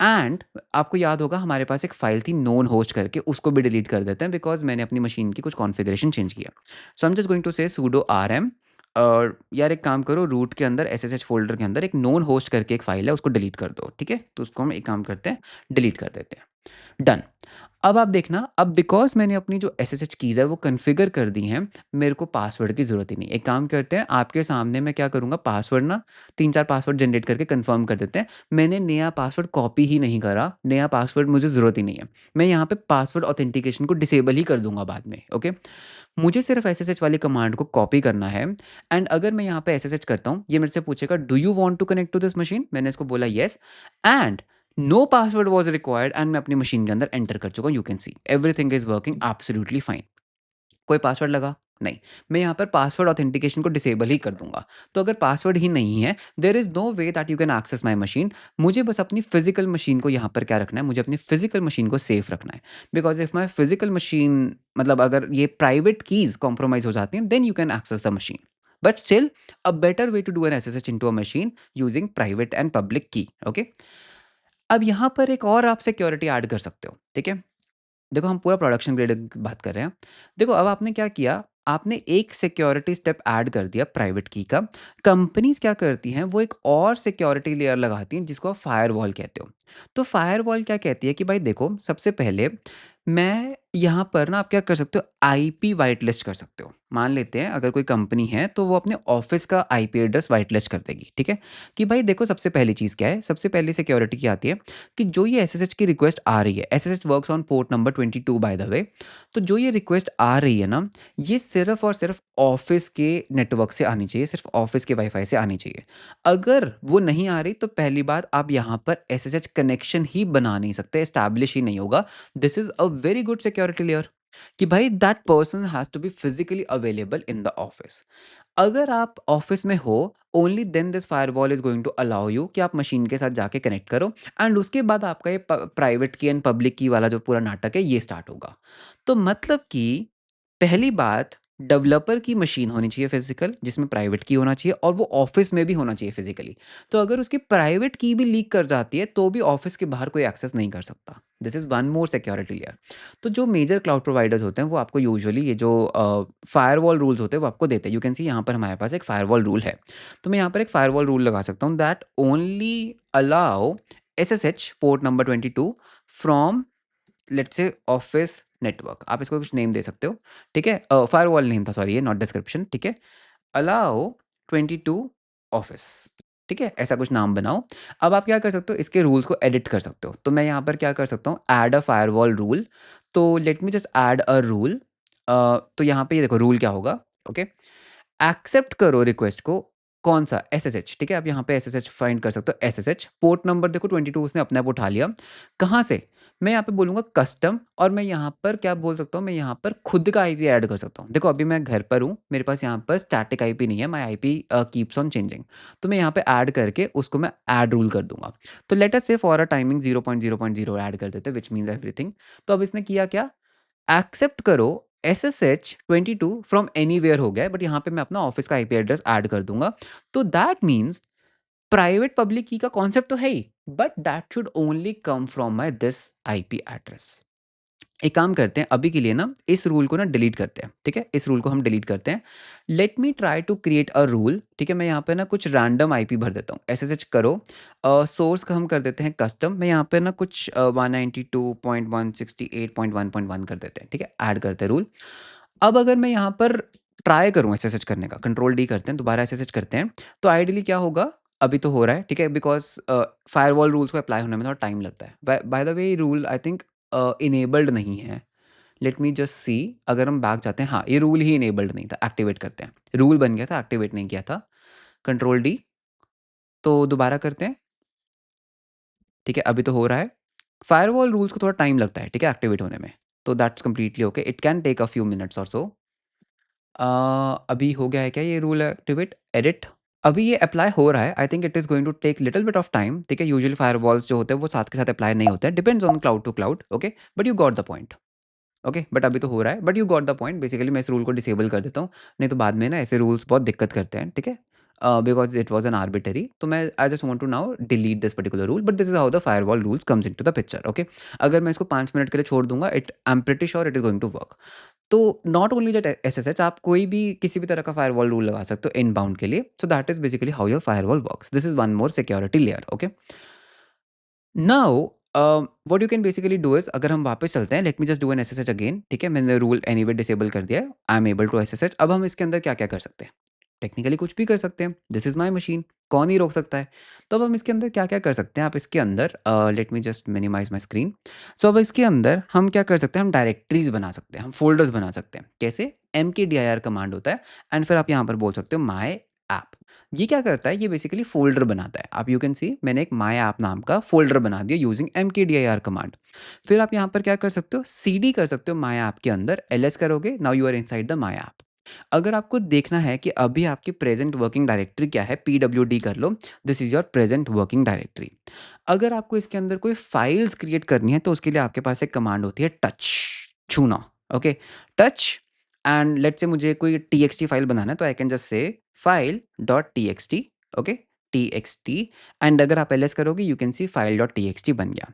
एंड आपको याद होगा हमारे पास एक फ़ाइल थी नोन होस्ट करके, उसको भी डिलीट कर देते हैं बिकॉज़ मैंने अपनी मशीन की कुछ कॉन्फ़िगरेशन चेंज किया। So I am just going to say sudo RM, और यार एक काम करो, रूट के अंदर एसएसएच फ़ोल्डर के अंदर एक नोन होस्ट करके एक फ़ाइल है, उसको डिलीट कर दो, ठीक है? तो उसको हम एक काम करते हैं, डिलीट कर देते हैं। डन। अब आप देखना, अब बिकॉज़ मैंने अपनी जो एसएसएच कीज़ है वो कॉन्फ़िगर कर दी हैं, मेरे को पासवर्ड की ज़रूरत ही नहीं। एक काम करते हैं, आपके सामने मैं क्या करूँगा, पासवर्ड ना 3-4 पासवर्ड जनरेट करके कन्फ़र्म कर देते हैं। मैंने नया पासवर्ड कॉपी ही नहीं करा, नया पासवर्ड मुझे ज़रूरत ही नहीं है। मैं यहाँ पे पासवर्ड ऑथेंटिकेशन को डिसेबल ही कर दूँगा बाद में, ओके? मुझे सिर्फ़ एसएसएच वाली कमांड को कॉपी करना है। एंड अगर मैं यहाँ पे एसएसएच करता हूँ, ये मेरे से पूछेगा, do you want to connect to this machine? मैंने इसको बोला yes, and no password was required, and मैं अपनी मशीन के अंदर एंटर कर चुका हूँ। You can see everything is working absolutely fine. कोई पासवर्ड लगा? नहीं। मैं यहाँ पर पासवर्ड ऑथेंटिकेशन को डिसेबल ही कर दूँगा। तो अगर पासवर्ड ही नहीं है, there is no way that you can access my machine. मुझे बस अपनी फिज़िकल मशीन को यहाँ पर क्या रखना है, मुझे अपनी फिज़िकल मशीन को सेफ रखना है। Because if my physical machine, मतलब अगर ये प्राइवेट कीज़ कॉम्प्रोमाइज़ हो जाती हैं, then you can access the machine. But still a better way to do an SSH into a machine using private and public key, okay? अब यहाँ पर एक और आप सिक्योरिटी ऐड कर सकते हो, ठीक है? देखो हम पूरा प्रोडक्शन ग्रेड की बात कर रहे हैं। देखो अब आपने क्या किया, आपने एक सिक्योरिटी स्टेप ऐड कर दिया प्राइवेट की का। कंपनीज़ क्या करती हैं, वो एक और सिक्योरिटी लेयर लगाती हैं जिसको आप फायरवॉल कहते हो। तो फायरवॉल क्या कहती है कि भाई देखो, सबसे पहले मैं यहाँ पर ना आप क्या कर सकते हो, आईपी व्हाइट लिस्ट कर सकते हो। मान लेते हैं अगर कोई कंपनी है तो वो अपने ऑफ़िस का आईपी एड्रेस व्हाइट लिस्ट कर देगी, ठीक है? कि भाई देखो सबसे पहली चीज़ क्या है, सबसे पहली सिक्योरिटी क्या आती है कि जो ये एसएसएच की रिक्वेस्ट आ रही है, SSH works on port number 22 bye the वे। तो जो ये रिक्वेस्ट आ रही है ना, ये सिर्फ़ और सिर्फ़ ऑफ़िस के नेटवर्क से आनी चाहिए, सिर्फ़ ऑफ़िस के वाईफ़ाई से आनी चाहिए। अगर वो नहीं आ रही, तो पहली बात आप यहाँ पर एसएसएच कनेक्शन ही बना नहीं सकते, एस्टैब्लिश ही नहीं होगा। This is a very good security layer कि भाई that person has to be physically available in the office. अगर आप ऑफ़िस में हो, only then this firewall is going to allow you कि आप मशीन के साथ जाके कनेक्ट करो, एंड उसके बाद आपका ये प्राइवेट की एंड पब्लिक की वाला जो पूरा नाटक है, ये स्टार्ट होगा। तो मतलब कि पहली बात, डेवलपर की मशीन होनी चाहिए फिजिकल, जिसमें प्राइवेट की होना चाहिए और वो ऑफिस में भी होना चाहिए फिजिकली। तो अगर उसकी प्राइवेट की भी लीक कर जाती है तो भी ऑफिस के बाहर कोई एक्सेस नहीं कर सकता। This is one more security layer. तो जो मेजर क्लाउड प्रोवाइडर्स होते हैं वो आपको यूजुअली ये जो फायरवॉल रूल्स होते हैं वो आपको देते हैं। यू कैन सी यहाँ पर हमारे पास एक फायरवॉल रूल है। तो मैं यहाँ पर एक फायरवॉल रूल लगा सकता हूँ that only allow SSH port number 22 from let's say office network. आप इसको कुछ नेम दे सकते हो, ठीक है? फायरवॉल नेम था, सॉरी, ये नॉट डिस्क्रिप्शन, ठीक है? अलाउ 22 ऑफिस, ठीक है? ऐसा कुछ नाम बनाओ। अब आप क्या कर सकते हो, इसके रूल्स को एडिट कर सकते हो। तो मैं यहाँ पर क्या कर सकता हूँ, ऐड अ फायरवॉल रूल। तो let me just add a rule. तो यहाँ पे ये देखो रूल क्या होगा, ओके? एक्सेप्ट करो रिक्वेस्ट को, कौन-सा? एसएसएच, ठीक है? आप यहाँ पे एसएसएच फाइंड कर सकते हो, एसएसएच। पोर्ट नंबर देखो 22 उसने अपने आप उठा लिया। कहाँ से? मैं यहाँ पे बोलूँगा कस्टम, और मैं यहाँ पर क्या बोल सकता हूँ, मैं यहाँ पर खुद का आईपी ऐड कर सकता हूँ। देखो अभी मैं घर पर हूँ, मेरे पास यहाँ पर स्टैटिक आईपी नहीं है, my IP keeps on changing. तो मैं यहाँ पे ऐड करके उसको मैं ऐड रूल कर दूँगा। तो लेट अस से फॉर अ टाइमिंग 0.0.0 ऐड कर देते हैं, व्हिच मीन्स एवरीथिंग। तो अब इसने किया क्या? एक्सेप्ट करो एसएसएच 22 फ्रॉम एनीवेयर हो गया है, बट यहाँ पे मैं अपना ऑफिस का आईपी एड्रेस ऐड कर दूँगा। तो दैट मीन्स प्राइवेट पब्लिक की का कॉन्सेप्ट तो है ही, but that should only come from my this IP address. एक काम करते हैं, अभी के लिए ना इस रूल को ना डिलीट करते हैं, ठीक है? इस रूल को हम डिलीट करते हैं। Let me try to create a rule, ठीक है? मैं यहाँ पे ना कुछ रैंडम आईपी भर देता हूँ, एसएसएच करो। सोर्स का हम कर देते हैं कस्टम। मैं यहाँ पे ना कुछ 192.168.1.1 कर देते हैं, ठीक है? ऐड करते हैं रूल। अब अगर मैं यहाँ पर ट्राई करूँ एसएसएच करने का, कंट्रोल डी करते हैं, दोबारा एसएसएच करते हैं, तो आइडियली क्या होगा? अभी तो हो रहा है, ठीक है? बिकॉज़ फायरवॉल रूल्स को अप्लाई होने में थोड़ा टाइम लगता है। Bye the way, rule I think enabled नहीं है। लेट मी जस्ट सी, अगर हम बैक जाते हैं, हाँ, ये रूल ही इनेबल्ड नहीं था, एक्टिवेट करते हैं। रूल बन गया था, एक्टिवेट नहीं किया था। कंट्रोल डी, तो दोबारा करते हैं, ठीक है? अभी तो हो रहा है। फायरवॉल रूल्स को थोड़ा टाइम लगता है, ठीक है, एक्टिवेट होने में। तो that's completely okay, it can take a few minutes और सो। अभी हो गया है क्या ये रूल एक्टिवेट? एडिट। अभी ये अप्लाई हो रहा है। I think it is going to take little bit of time, ठीक है? यूजुअली फायरवॉल्स जो होते हैं वो साथ के साथ अप्लाई नहीं होते हैं, depends on cloud to cloud, okay? But you got the point. Okay, but अभी तो हो रहा है, but you got the point. Basically मैं इस रूल को डिसेबल कर देता हूँ, नहीं तो बाद में ना ऐसे रूल्स बहुत दिक्कत करते हैं, ठीक है? Because it was an arbitrary, तो मैं I just want to now delete this particular rule, but this is how the firewall rules comes in to the picture, okay? अगर मैं इसको 5 मिनट के लिए छोड़ दूंगा, it I am pretty sure it is going to work. तो not only that SSH, आप कोई भी किसी भी तरह का फायरवॉल रूल लगा सकते हो इनबाउंड के लिए। So that is basically how your firewall works. This is one more security layer, okay? Now what you can basically do is, अगर हम वापस चलते हैं, let me just do an SSH again, ठीक है? मैंने रूल एनीवे डिसेबल कर दिया है, I am able to SSH. अब हम इसके अंदर क्या क्या कर सकते हैं? टेक्निकली कुछ भी कर सकते हैं, दिस इज माई मशीन, कौन ही रोक सकता है? तो अब हम इसके अंदर क्या क्या कर सकते हैं? आप इसके अंदर let me just minimize my screen. So अब इसके अंदर हम क्या कर सकते हैं? हम डायरेक्टरीज बना सकते हैं, हम फोल्डर्स बना सकते हैं। कैसे? एम के डी आई आर कमांड होता है, एंड फिर आप यहाँ पर बोल सकते हो माई ऐप। ये क्या करता है? ये बेसिकली फ़ोल्डर बनाता है। आप यू कैन सी, मैंने एक माय ऐप नाम का फ़ोल्डर बना दिया यूजिंग mkdir कमांड। फिर आप यहाँ पर क्या कर सकते हो? सीडी कर सकते हो माय ऐप के अंदर, एलएस करोगे, now you are inside the my app. अगर आपको देखना है कि अभी आपकी प्रेज़ेंट वर्किंग डायरेक्टरी क्या है, पीडब्ल्यूडी कर लो, this is your present working directory. अगर आपको इसके अंदर कोई फाइल्स क्रिएट करनी है, तो उसके लिए आपके पास एक कमांड होती है टच, छूना, okay? Touch, and let's say मुझे कोई टीएक्सटी फाइल बनाना है, तो I can just say file dot TXT, okay? TXT, and अगर आप एलएस करोगे, you can C file dot TXT बन गया।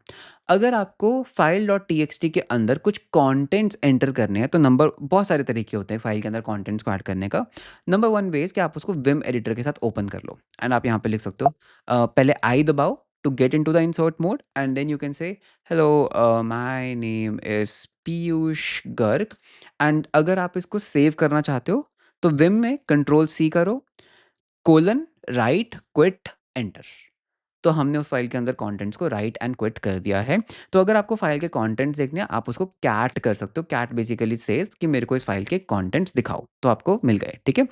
अगर आपको फाइल डॉट टीएक्सटी के अंदर कुछ कंटेंट्स एंटर करने हैं, तो नंबर बहुत सारे तरीके होते हैं फाइल के अंदर कंटेंट्स को ऐड करने का। नंबर वन वे कि आप उसको विम एडिटर के साथ ओपन कर लो, एंड आप यहाँ पे लिख सकते हो, पहले आई दबाओ to get into the insert mode, and then you can say hello, my name is Piyush Garg. And अगर आप इसको सेव करना चाहते हो, तो विम में कंट्रोल सी करो, कोलन, राइट, क्विट, एंटर। तो हमने उस फाइल के अंदर कंटेंट्स को राइट एंड क्विट कर दिया है। तो अगर आपको फाइल के कंटेंट्स देखने हैं, आप उसको कैट कर सकते हो। कैट बेसिकली सेज कि मेरे को इस फाइल के कंटेंट्स दिखाओ, तो आपको मिल गए, ठीक है?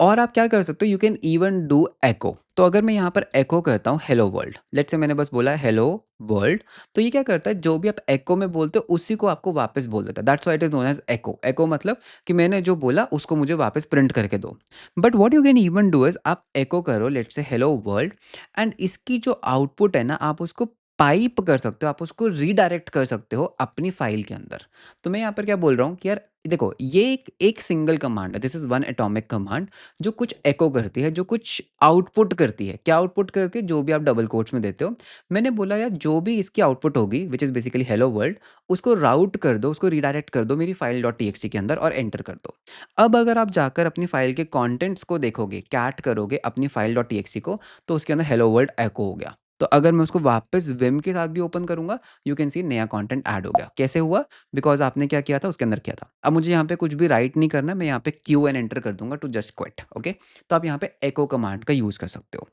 और आप क्या कर सकते हो? यू कैन इवन डू एको। तो अगर मैं यहाँ पर एको करता हूँ हेलो वर्ल्ड, लेट्स से मैंने बस बोला हेलो वर्ल्ड, तो ये क्या करता है? जो भी आप एको में बोलते हो उसी को आपको वापस बोल देता है। That's why it is known as echo. Echo मतलब कि मैंने जो बोला उसको मुझे वापस प्रिंट करके दो। But what you can even do is, आप एको करो let's say hello world, and इसकी जो आउटपुट है ना, आप उसको पाइप कर सकते हो, आप उसको रीडायरेक्ट कर सकते हो अपनी फ़ाइल के अंदर। तो मैं यहाँ पर क्या बोल रहा हूँ कि यार देखो, ये एक एक सिंगल कमांड है, this is one atomic command जो कुछ एको करती है, जो कुछ आउटपुट करती है। क्या आउटपुट करती है? जो भी आप डबल कोट्स में देते हो। मैंने बोला यार जो भी इसकी आउटपुट होगी which is basically hello world, उसको राउट कर दो, उसको रीडायरेक्ट कर दो मेरी फाइल डॉट टीएक्सटी के अंदर और एंटर कर दो। अब अगर आप जाकर अपनी फाइल के कंटेंट्स को देखोगे, कैट करोगे अपनी फाइल डॉट टीएक्सटी को, तो उसके अंदर हेलो वर्ल्ड एको हो गया। तो अगर मैं उसको वापस विम के साथ भी ओपन करूँगा, यू कैन सी नया कंटेंट ऐड हो गया। कैसे हुआ? बिकॉज़ आपने क्या किया था, उसके अंदर किया था। अब मुझे यहाँ पे कुछ भी राइट नहीं करना है, मैं यहाँ पे क्यू एन एंटर कर दूँगा टू जस्ट क्विट, ओके? तो आप यहाँ पे एको कमांड का यूज़ कर सकते हो।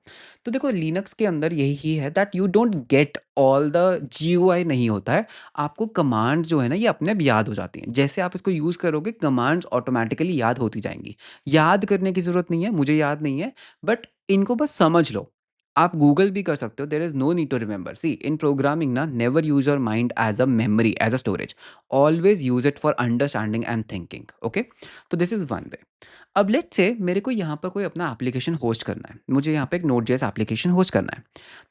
तो देखो लिनक्स के अंदर यही है that you don't get all the GUI नहीं होता है। आपको कमांड्स जो है ना ये अपने आप याद हो जाती हैं। जैसे आप इसको यूज़ करोगे कमांड्स ऑटोमैटिकली याद होती जाएँगी। याद करने की ज़रूरत नहीं है, मुझे याद नहीं है, बट इनको बस समझ लो। आप गूगल भी कर सकते हो, there is no need to remember. See in programming ना never use your mind as a memory, as a storage. Always use it for understanding and thinking, okay? तो दिस इज़ वन वे। अब let's से मेरे को यहाँ पर कोई अपना एप्लीकेशन होस्ट करना है। मुझे यहाँ पे एक नोड.जेएस एप्लीकेशन होस्ट करना है।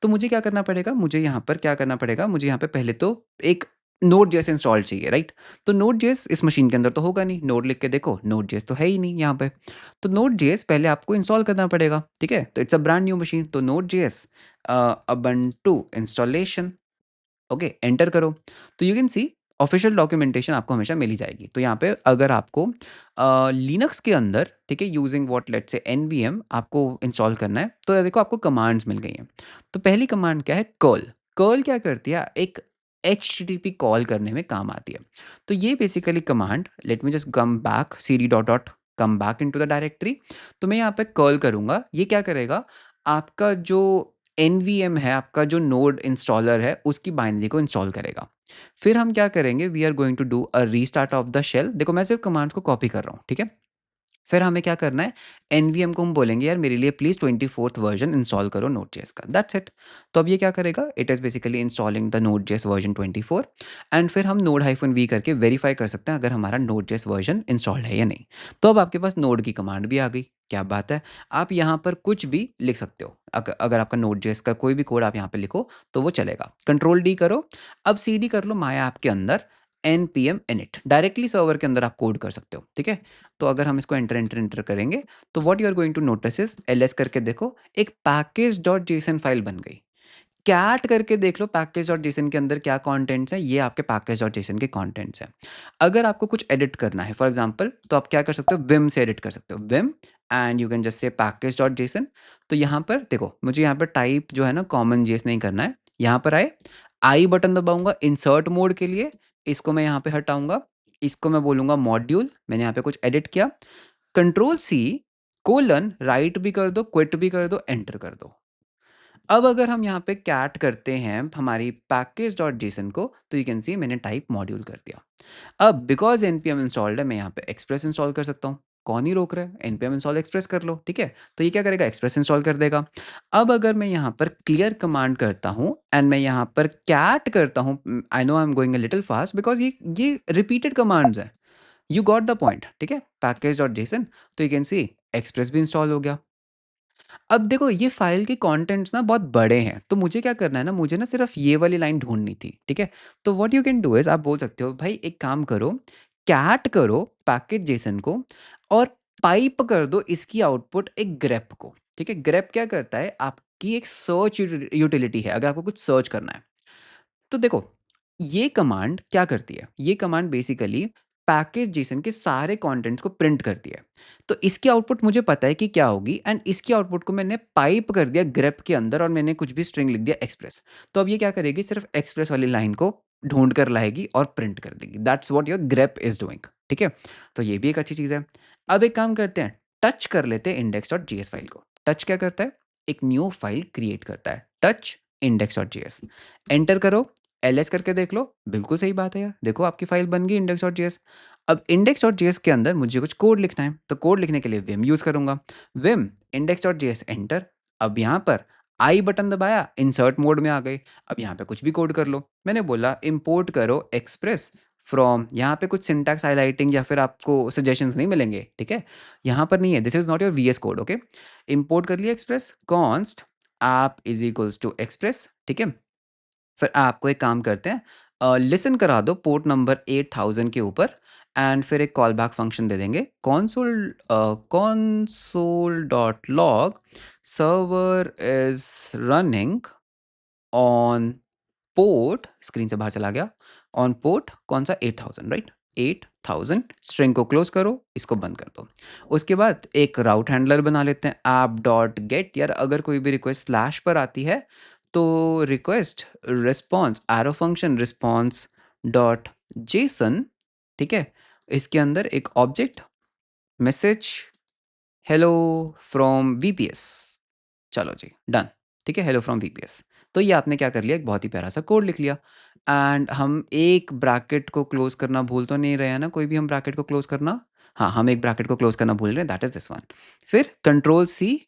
तो मुझे क्या करना पड़ेगा? मुझे यहाँ पर क्या करना पड़ेगा? मुझे यहाँ पे पहले तो एक नोड.जेएस इंस्टॉल चाहिए, राइट? तो नोड.जेएस इस मशीन के अंदर तो होगा नहीं। नोड लिख के देखो, नोड.जेएस तो है ही नहीं यहाँ पे। तो नोड.जेएस पहले आपको इंस्टॉल करना पड़ेगा, ठीक है? तो it's a brand new machine, तो नोड.जेएस उबंटू इंस्टॉलेशन, ओके, एंटर करो। तो you can C official documentation आपको हमेशा मिल ही जाएगी। तो यहाँ पे अगर आपको लिनक्स के अंदर, ठीक है, using what let's say NVM आपको इंस्टॉल करना है, तो देखो आपको कमांड्स मिल गई हैं। तो पहली कमांड क्या है? कर्ल। कर्ल क्या करती है? एक एचटीटीपी कॉल करने में काम आती है। तो ये basically command, late me just come back CD dot dot come back into the directory. तो मैं यहाँ पे कर्ल करूँगा। ये क्या करेगा? आपका जो एनवीएम है, आपका जो नोड इंस्टॉलर है, उसकी बाइनरी को इंस्टॉल करेगा। फिर हम क्या करेंगे? We are going to do a restart of the shell. देखो मैं सिर्फ कमांड्स को कॉपी कर रहा हूँ, ठीक है? फिर हमें क्या करना है? एनवीएम को हम बोलेंगे यार मेरे लिए प्लीज़ 24th वर्ज़न इंस्टॉल करो नोड.जेएस का, दैट्स इट। तो अब ये क्या करेगा? It is basically installing the Node JS version 24 and फिर हम नोड हाइफ़न वी करके वेरीफ़ाई कर सकते हैं अगर हमारा नोड.जेएस वर्ज़न इंस्टॉल्ड है या नहीं। तो अब आपके पास नोड की कमांड भी आ गई, क्या बात है! आप यहाँ पर कुछ भी लिख सकते हो। अगर आपका नोड.जेएस का कोई भी कोड आप यहाँ पे लिखो, तो वो चलेगा। कंट्रोल डी करो, अब सीडी कर लो माय ऐप के अंदर npm init, डायरेक्टली सर्वर के अंदर आप कोड कर सकते हो, ठीक है? तो अगर हम इसको एंटर एंटर एंटर करेंगे, तो what you are going to notice is LS करके देखो, एक पैकेज डॉट जेसन फाइल बन गई। कैट करके देख लो पैकेज डॉट जेसन के अंदर क्या कंटेंट्स हैं, ये आपके पैकेज डॉट जेसन के कंटेंट्स हैं। अगर आपको कुछ एडिट करना है फॉर एग्जांपल, तो आप क्या कर सकते हो? विम से एडिट कर सकते हो, Vim and you can just say package dot JSON. तो यहाँ पर देखो, मुझे यहाँ पर टाइप जो है ना कॉमन जेस नहीं करना है। यहाँ पर आए, आई बटन दबाऊंगा इंसर्ट मोड के लिए, इसको मैं यहाँ पे हटाऊंगा, इसको मैं बोलूंगा मॉड्यूल, मैंने यहाँ पे कुछ एडिट किया, कंट्रोल सी कोलन राइट भी कर दो, क्विट भी कर दो, एंटर कर दो। अब अगर हम यहाँ पे कैट करते हैं हमारी पैकेज डॉट जेसन को, तो यू कैन सी मैंने टाइप मॉड्यूल कर दिया। अब बिकॉज एनपीएम इंस्टॉल्ड है, मैं यहाँ पे एक्सप्रेस इंस्टॉल कर सकता हूँ। कौन ही रोक रहा है? एनपीएम इंस्टॉल एक्सप्रेस कर लो, ठीक है? तो ये क्या करेगा? एक्सप्रेस इंस्टॉल कर देगा। अब अगर मैं यहाँ पर क्लियर कमांड करता हूँ एंड मैं यहाँ पर कैट करता हूँ, I know I am going a little fast because ये रिपीटेड कमांड्स है। यू गॉट द पॉइंट, ठीक है? पैकेज डॉट जेसन, तो यू कैन सी एक्सप्रेस भी इंस्टॉल हो गया। अब देखो ये फ़ाइल के कंटेंट्स ना बहुत बड़े हैं, तो मुझे क्या करना है ना, मुझे ना सिर्फ़ ये वाली लाइन ढूँढनी थी, ठीक है? तो what you can do is, आप बोल सकते हो भाई एक काम करो, कैट करो पैकेज जेसन को और पाइप कर दो इसकी आउटपुट एक ग्रेप को, ठीक है? ग्रेप क्या करता है? आपकी एक सर्च यूटिलिटी है, अगर आपको कुछ सर्च करना है। तो देखो, ये कमांड क्या करती है? ये कमांड बेसिकली पैकेज जेसन के सारे कंटेंट्स को प्रिंट करती है। तो इसकी आउटपुट मुझे पता है कि क्या होगी एंड इसकी आउटपुट को मैंने पाइप कर दिया ग्रेप के अंदर और मैंने कुछ भी स्ट्रिंग लिख दिया एक्सप्रेस। तो अब ये क्या करेगी? सिर्फ एक्सप्रेस वाली लाइन को ढूँढ कर लाएगी और प्रिंट कर देगी। That's what your grep is doing, ठीक है? तो ये भी एक अच्छी चीज़ है। अब एक काम करते हैं, टच कर लेते हैं index.js फाइल को। टच क्या करता है? एक न्यू फाइल क्रिएट करता है। टच index.js, एंटर करो, एलएस करके देख लो, बिल्कुल सही बात है यार। देखो आपकी फाइल बन गई index.js। अब index.js के अंदर मुझे कुछ कोड लिखना है, तो कोड लिखने के लिए विम यूज़ करूँगा। Vim index.js enter. अब यहाँ पर आई बटन दबाया, इंसर्ट मोड में आ गए। अब यहाँ पे कुछ भी कोड कर लो। मैंने बोला इम्पोर्ट करो एक्सप्रेस फ्रॉम, यहाँ पे कुछ सिंटैक्स हाइलाइटिंग या फिर आपको सजेशंस नहीं मिलेंगे, ठीक है? यहाँ पर नहीं है, this is not your VS code, okay? Import कर लिया express, const app is equals to express, ठीक है? फिर आपको एक काम करते हैं, लिसन करा दो पोर्ट नंबर 8000 के ऊपर एंड फिर एक कॉल बैक फंक्शन दे देंगे console dot log server is running on port, screen से बाहर चला गया, ऑन पोर्ट कौन सा 8000, राइट? 8000 स्ट्रिंग को क्लोज करो, इसको बंद कर दो। उसके बाद एक राउट हैंडलर बना लेते हैं, ऐप डॉट गेट। यार अगर कोई भी रिक्वेस्ट स्लैश पर आती है तो request response arrow function response dot JSON, ठीक है, इसके अंदर एक object message hello from VPS. चलो जी, डन। ठीक है, हेलो फ्रॉम वीपीएस। तो ये आपने क्या कर लिया, एक बहुत ही प्यारा सा कोड लिख लिया। एंड हम एक ब्रैकेट को क्लोज करना भूल तो नहीं रहे हैं ना, कोई भी हम ब्रैकेट को क्लोज करना? हाँ, हम एक ब्रैकेट को क्लोज करना भूल रहे हैं, दैट इज दिस वन। फिर कंट्रोल सी,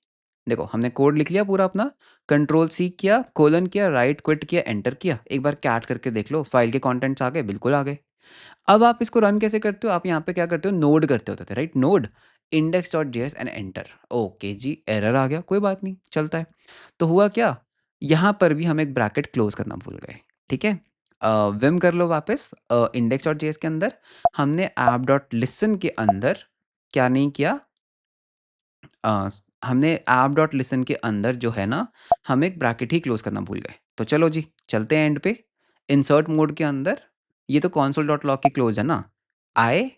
देखो हमने कोड लिख लिया पूरा अपना, कंट्रोल सी किया, कोलन किया, राइट क्विट किया, एंटर किया। एक बार कैट करके देख लो, फाइल के कंटेंट्स आ गए, बिल्कुल आ गए। अब आप इसको रन कैसे करते हो? आप यहाँ पे क्या करते हो, नोड करते होते थे, right? Node index.js and enter. Okay जी, एरर आ गया, कोई बात नहीं, चलता है। तो हुआ क्या, यहाँ पर भी हम एक ब्रैकेट क्लोज करना भूल गए। ठीक है, विम कर लो वापस, index.js के अंदर हमने app.listen के अंदर क्या नहीं किया, अ, हमने app.listen के अंदर जो है ना, हम एक ब्रैकेट ही क्लोज करना भूल गए। तो चलो जी, चलते हैं एंड पे, इंसर्ट मोड के अंदर। ये तो console.log की क्लोज है ना, आए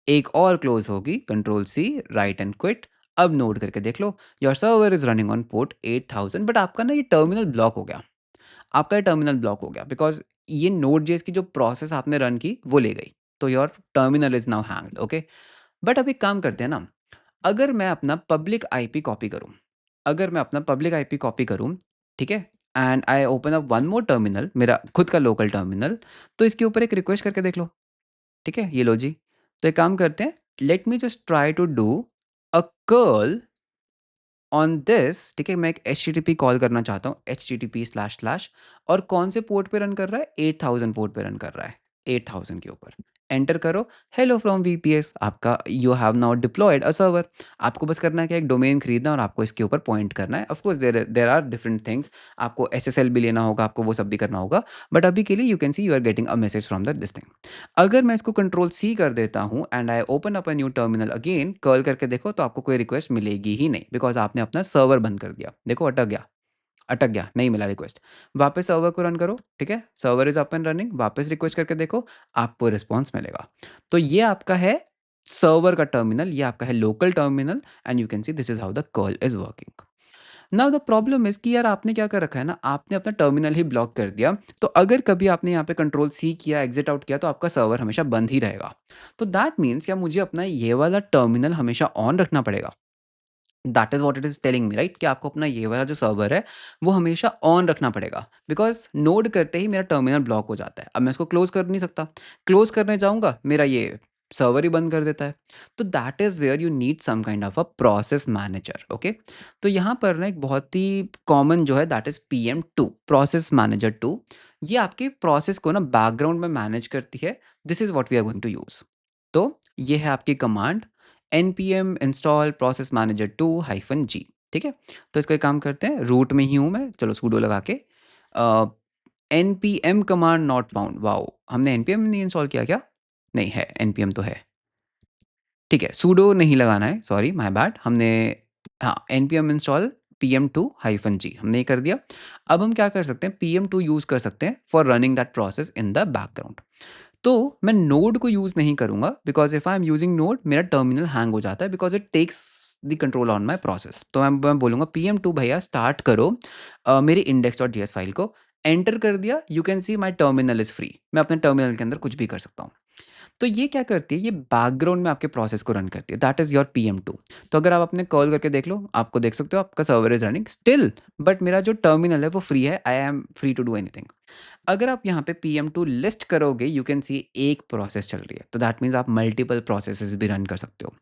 एक और क्लोज होगी, control C, right and quit. अब नोट करके देख लो, your server is running on port 8000, but आपका ना ये टर्मिनल ब्लॉक हो गया। आपका ये टर्मिनल ब्लॉक हो गया बिकॉज ये नोड जेएस की जो प्रोसेस आपने रन की वो ले गई, तो your terminal is now hanged. Okay, but अब एक काम करते हैं ना, अगर मैं अपना पब्लिक आईपी कॉपी करूं, अगर मैं अपना पब्लिक आईपी कॉपी करूं, ठीक है, and I open up one more terminal, मेरा खुद का लोकल टर्मिनल, तो इसके ऊपर एक रिक्वेस्ट करके देख लो। ठीक है, ये लो जी। तो एक काम करते हैं, let me just try to do a curl on this. ठीक है, मैं एक एचटीटीपी कॉल करना चाहता हूँ, http// और कौन से पोर्ट पे रन कर रहा है, 8000 पोर्ट पे रन कर रहा है, 8000 के ऊपर। एंटर करो, हेलो फ्रॉम वीपीएस, आपका you have now deployed a server. आपको बस करना है कि एक डोमेन खरीदना और आपको इसके ऊपर पॉइंट करना है। Of course there are different things, आपको एसएसएल भी लेना होगा, आपको वो सब भी करना होगा, बट अभी के लिए you can see you are getting a message from that this thing. अगर मैं इसको कंट्रोल सी कर देता हूँ and I open up a new terminal again, curl करके देखो तो आपको कोई रिक्वेस्ट मिलेगी ही नहीं, बिकॉज आपने अपना सर्वर बंद कर दिया। देखो अटक गया, अटक गया, नहीं मिला रिक्वेस्ट। वापस सर्वर को रन करो, ठीक है, server is up and running, वापस रिक्वेस्ट करके देखो, आपको रिस्पॉन्स मिलेगा। तो ये आपका है सर्वर का टर्मिनल, ये आपका है local terminal, and you can see this is how the curl is working. Now the problem is कि यार आपने क्या कर रखा है ना, आपने अपना टर्मिनल ही ब्लॉक कर दिया। तो अगर कभी आपने यहाँ पे कंट्रोल सी किया, एग्जिट आउट किया, तो आपका सर्वर हमेशा बंद ही रहेगा। तो दैट मीन्स क्या, मुझे अपना ये वाला टर्मिनल हमेशा ऑन रखना पड़ेगा। That is what it is telling me, right, कि आपको अपना ये वाला जो सर्वर है वो हमेशा ऑन रखना पड़ेगा, बिकॉज नोड करते ही मेरा टर्मिनल ब्लॉक हो जाता है। अब मैं इसको क्लोज कर नहीं सकता, क्लोज करने जाऊंगा मेरा ये सर्वर ही बंद कर देता है। तो that is where you need some kind of a process manager. Okay, तो यहाँ पर ना एक बहुत ही कॉमन जो है, that is PM2, process manager 2। ये आपके प्रोसेस को ना बैकग्राउंड में मैनेज करती है। This is what we are going to use. तो ये है आपकी command, npm install process manager 2 -g। ठीक है, तो इसका एक काम करते हैं, रूट में ही हूँ मैं, चलो sudo लगा के npm command not found. Wow, हमने npm नहीं इंस्टॉल किया क्या? नहीं है, npm तो है। ठीक है, sudo नहीं लगाना है, सॉरी माय बैड, हमने हाँ npm इंस्टॉल pm2 -g हमने ये कर दिया। अब हम क्या कर सकते हैं, pm2 यूज़ कर सकते हैं for running that process in the background. तो मैं नोड को यूज़ नहीं करूँगा, because if I am using node मेरा टर्मिनल हैंग हो जाता है, because it takes the control on my process. तो मैं बोलूँगा PM2 भैया स्टार्ट करो मेरी index.js फाइल को। एंटर कर दिया, you can C my terminal is free, मैं अपने टर्मिनल के अंदर कुछ भी कर सकता हूँ। तो ये क्या करती है, ये बैकग्राउंड में आपके प्रोसेस को रन करती है, दैट इज़ योर PM2। तो अगर आप अपने कॉल करके देख लो, आपको देख सकते हो आपका server is running still, but मेरा जो टर्मिनल है वो फ्री है, I am free to do anything. अगर आप यहाँ पे PM2 लिस्ट करोगे, यू कैन सी एक प्रोसेस चल रही है, तो दैट मीन्स आप मल्टीपल प्रोसेसेस भी रन कर सकते हो।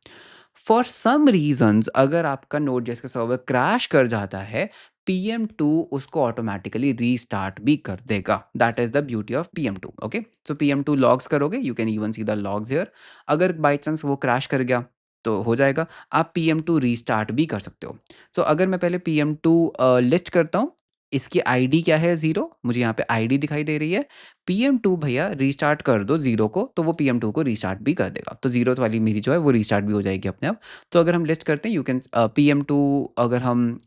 फॉर सम रीजंस अगर आपका नोड जेएस का सर्वर क्रैश कर जाता है, PM2 उसको ऑटोमेटिकली रीस्टार्ट भी कर देगा। That is the beauty of PM2। Okay, so PM2 logs करोगे, you can even see the logs here. अगर बाई चांस वो क्रैश कर गया तो हो जाएगा, आप PM2 रीस्टार्ट भी कर सकते हो। सो अगर मैं पहले PM2 लिस्ट करता हूँ, इसकी आईडी क्या है 0, मुझे यहाँ पे आईडी दिखाई दे रही है। PM2 भैया रीस्टार्ट कर दो 0 को, तो वो PM2 को रीस्टार्ट भी कर देगा। तो 0th वाली मेरी जो है वो रीस्टार्ट भी हो जाएगी अपने आप। तो अगर हम लिस्ट करते हैं यू कैन PM2 अगर हम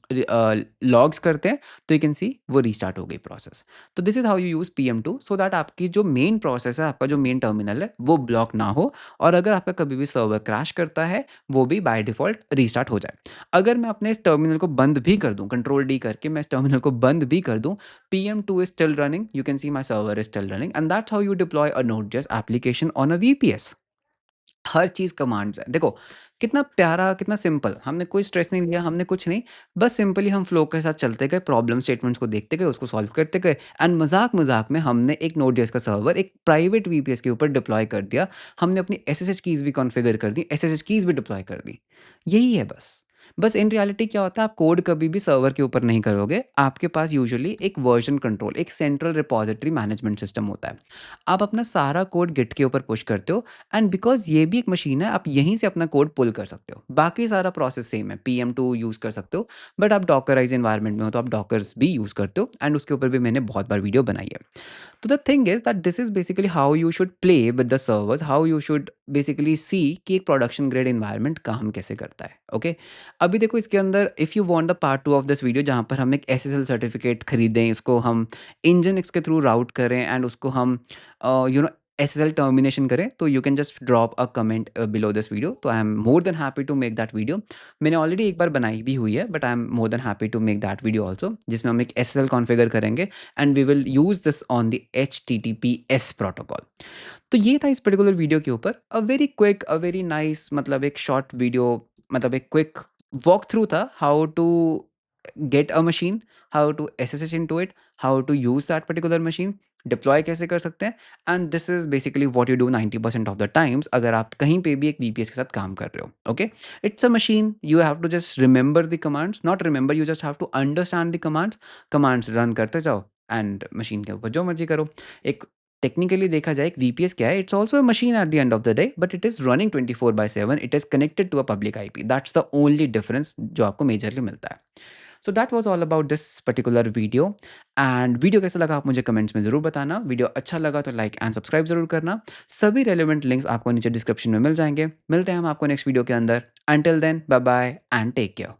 लॉग्स करते हैं तो यू कैन सी वो रीस्टार्ट हो गई प्रोसेस। तो this is how you use PM2 so that आपकी जो मेन प्रोसेस है, आपका जो मेन टर्मिनल है, वो ब्लॉक ना हो और अगर आपका कभी भी सर्वर क्रैश करता है, वो भी बाय डिफ़ॉल्ट रीस्टार्ट हो जाए। अगर मैं अपने इस टर्मिनल को बंद भी कर दूँ, कंट्रोल डी करके मैं इस टर्मिनल को बंद भी कर दूँ, PM2 is still running. You can see my server is still running, and that's how you deploy a Node.js application on a VPS. Her cheese commands है। देखो, कितना प्यारा, कितना सिंपल, हमने कोई स्ट्रेस नहीं लिया, हमने कुछ नहीं, बस सिंपली हम फ्लो के साथ चलते गए, प्रॉब्लम स्टेटमेंट्स को देखते गए, उसको सॉल्व करते गए एंड मज़ाक-मज़ाक में हमने एक Node.js का सर्वर एक प्राइवेट VPS के ऊपर डिप्लॉय कर दिया। हमने अपनी SSH कीज़ भी कॉन्फ़िगर कर दी, SSH कीज़ भी डिप्लॉय कर दी। यही है बस। बस इन रियलिटी क्या होता है, आप कोड कभी भी सर्वर के ऊपर नहीं करोगे, आपके पास यूजुअली एक वर्ज़न कंट्रोल, एक सेंट्रल रिपॉज़िटरी मैनेजमेंट सिस्टम होता है। आप अपना सारा कोड गिट के ऊपर पुश करते हो एंड बिकॉज़ ये भी एक मशीन है, आप यहीं से अपना कोड पुल कर सकते हो। बाकी सारा प्रोसेस सेम है, PM2 यूज़ कर सकते हो, बट आप डॉकराइज़ एनवायरनमेंट में हो, तो आप डॉकर्स भी यूज़ करते हो एंड उसके ऊपर भी मैंने बहुत बार वीडियो बनाई है। तो the thing is that this is basically how you should play with the servers, how you should basically see कि एक प्रोडक्शन ग्रेड एनवायरनमेंट काम कैसे करता है, ओके? अभी देखो इसके अंदर if you want the part 2 of this video जहाँ पर हम एक SSL सर्टिफिकेट खरीदें, इसको हम nginx के थ्रू राउट करें एंड उसको हम SSL टर्मिनेशन करें, तो you can just drop a comment below this video. तो I am more than happy to make that video. मैंने ऑलरेडी एक बार बनाई भी हुई है, but I am more than happy to make that video also, जिसमें हम एक SSL कॉन्फ़िगर करेंगे and we will use this on the HTTPS protocol. तो ये था इस पर्टिकुलर वीडियो के ऊपर a very quick, a very nice, मतलब एक शॉर्ट वीडियो, मतलब एक क्विक वॉक थ्रू था how to get a machine, how to SSH into it, how to use that particular machine, deploy कैसे कर सकते हैं and this is basically what you do 90% of the times अगर आप कहीं पे भी एक VPS के साथ काम कर रहे हो, okay? It's a machine, you have to just remember the commands, not remember, you just have to understand the commands, commands run करते जाओ एंड मशीन के ऊपर जो मर्ज़ी करो। एक टेक्निकली देखा जाए एक VPS क्या है, it's also a machine at the end of the day, but it is running 24/7, it is connected to a public IP, that's the only difference जो आपको मेजरली मिलता है। So that was all about this particular video and video कैसा लगा आप मुझे comments में ज़रूर बताना। वीडियो अच्छा लगा तो लाइक एंड सब्सक्राइब ज़रूर करना। सभी रेलेवेंट लिंक्स आपको नीचे डिस्क्रिप्शन में मिल जाएँगे। मिलते हैं हम आपको नेक्स्ट वीडियो के अंदर। Until then bye bye and take care.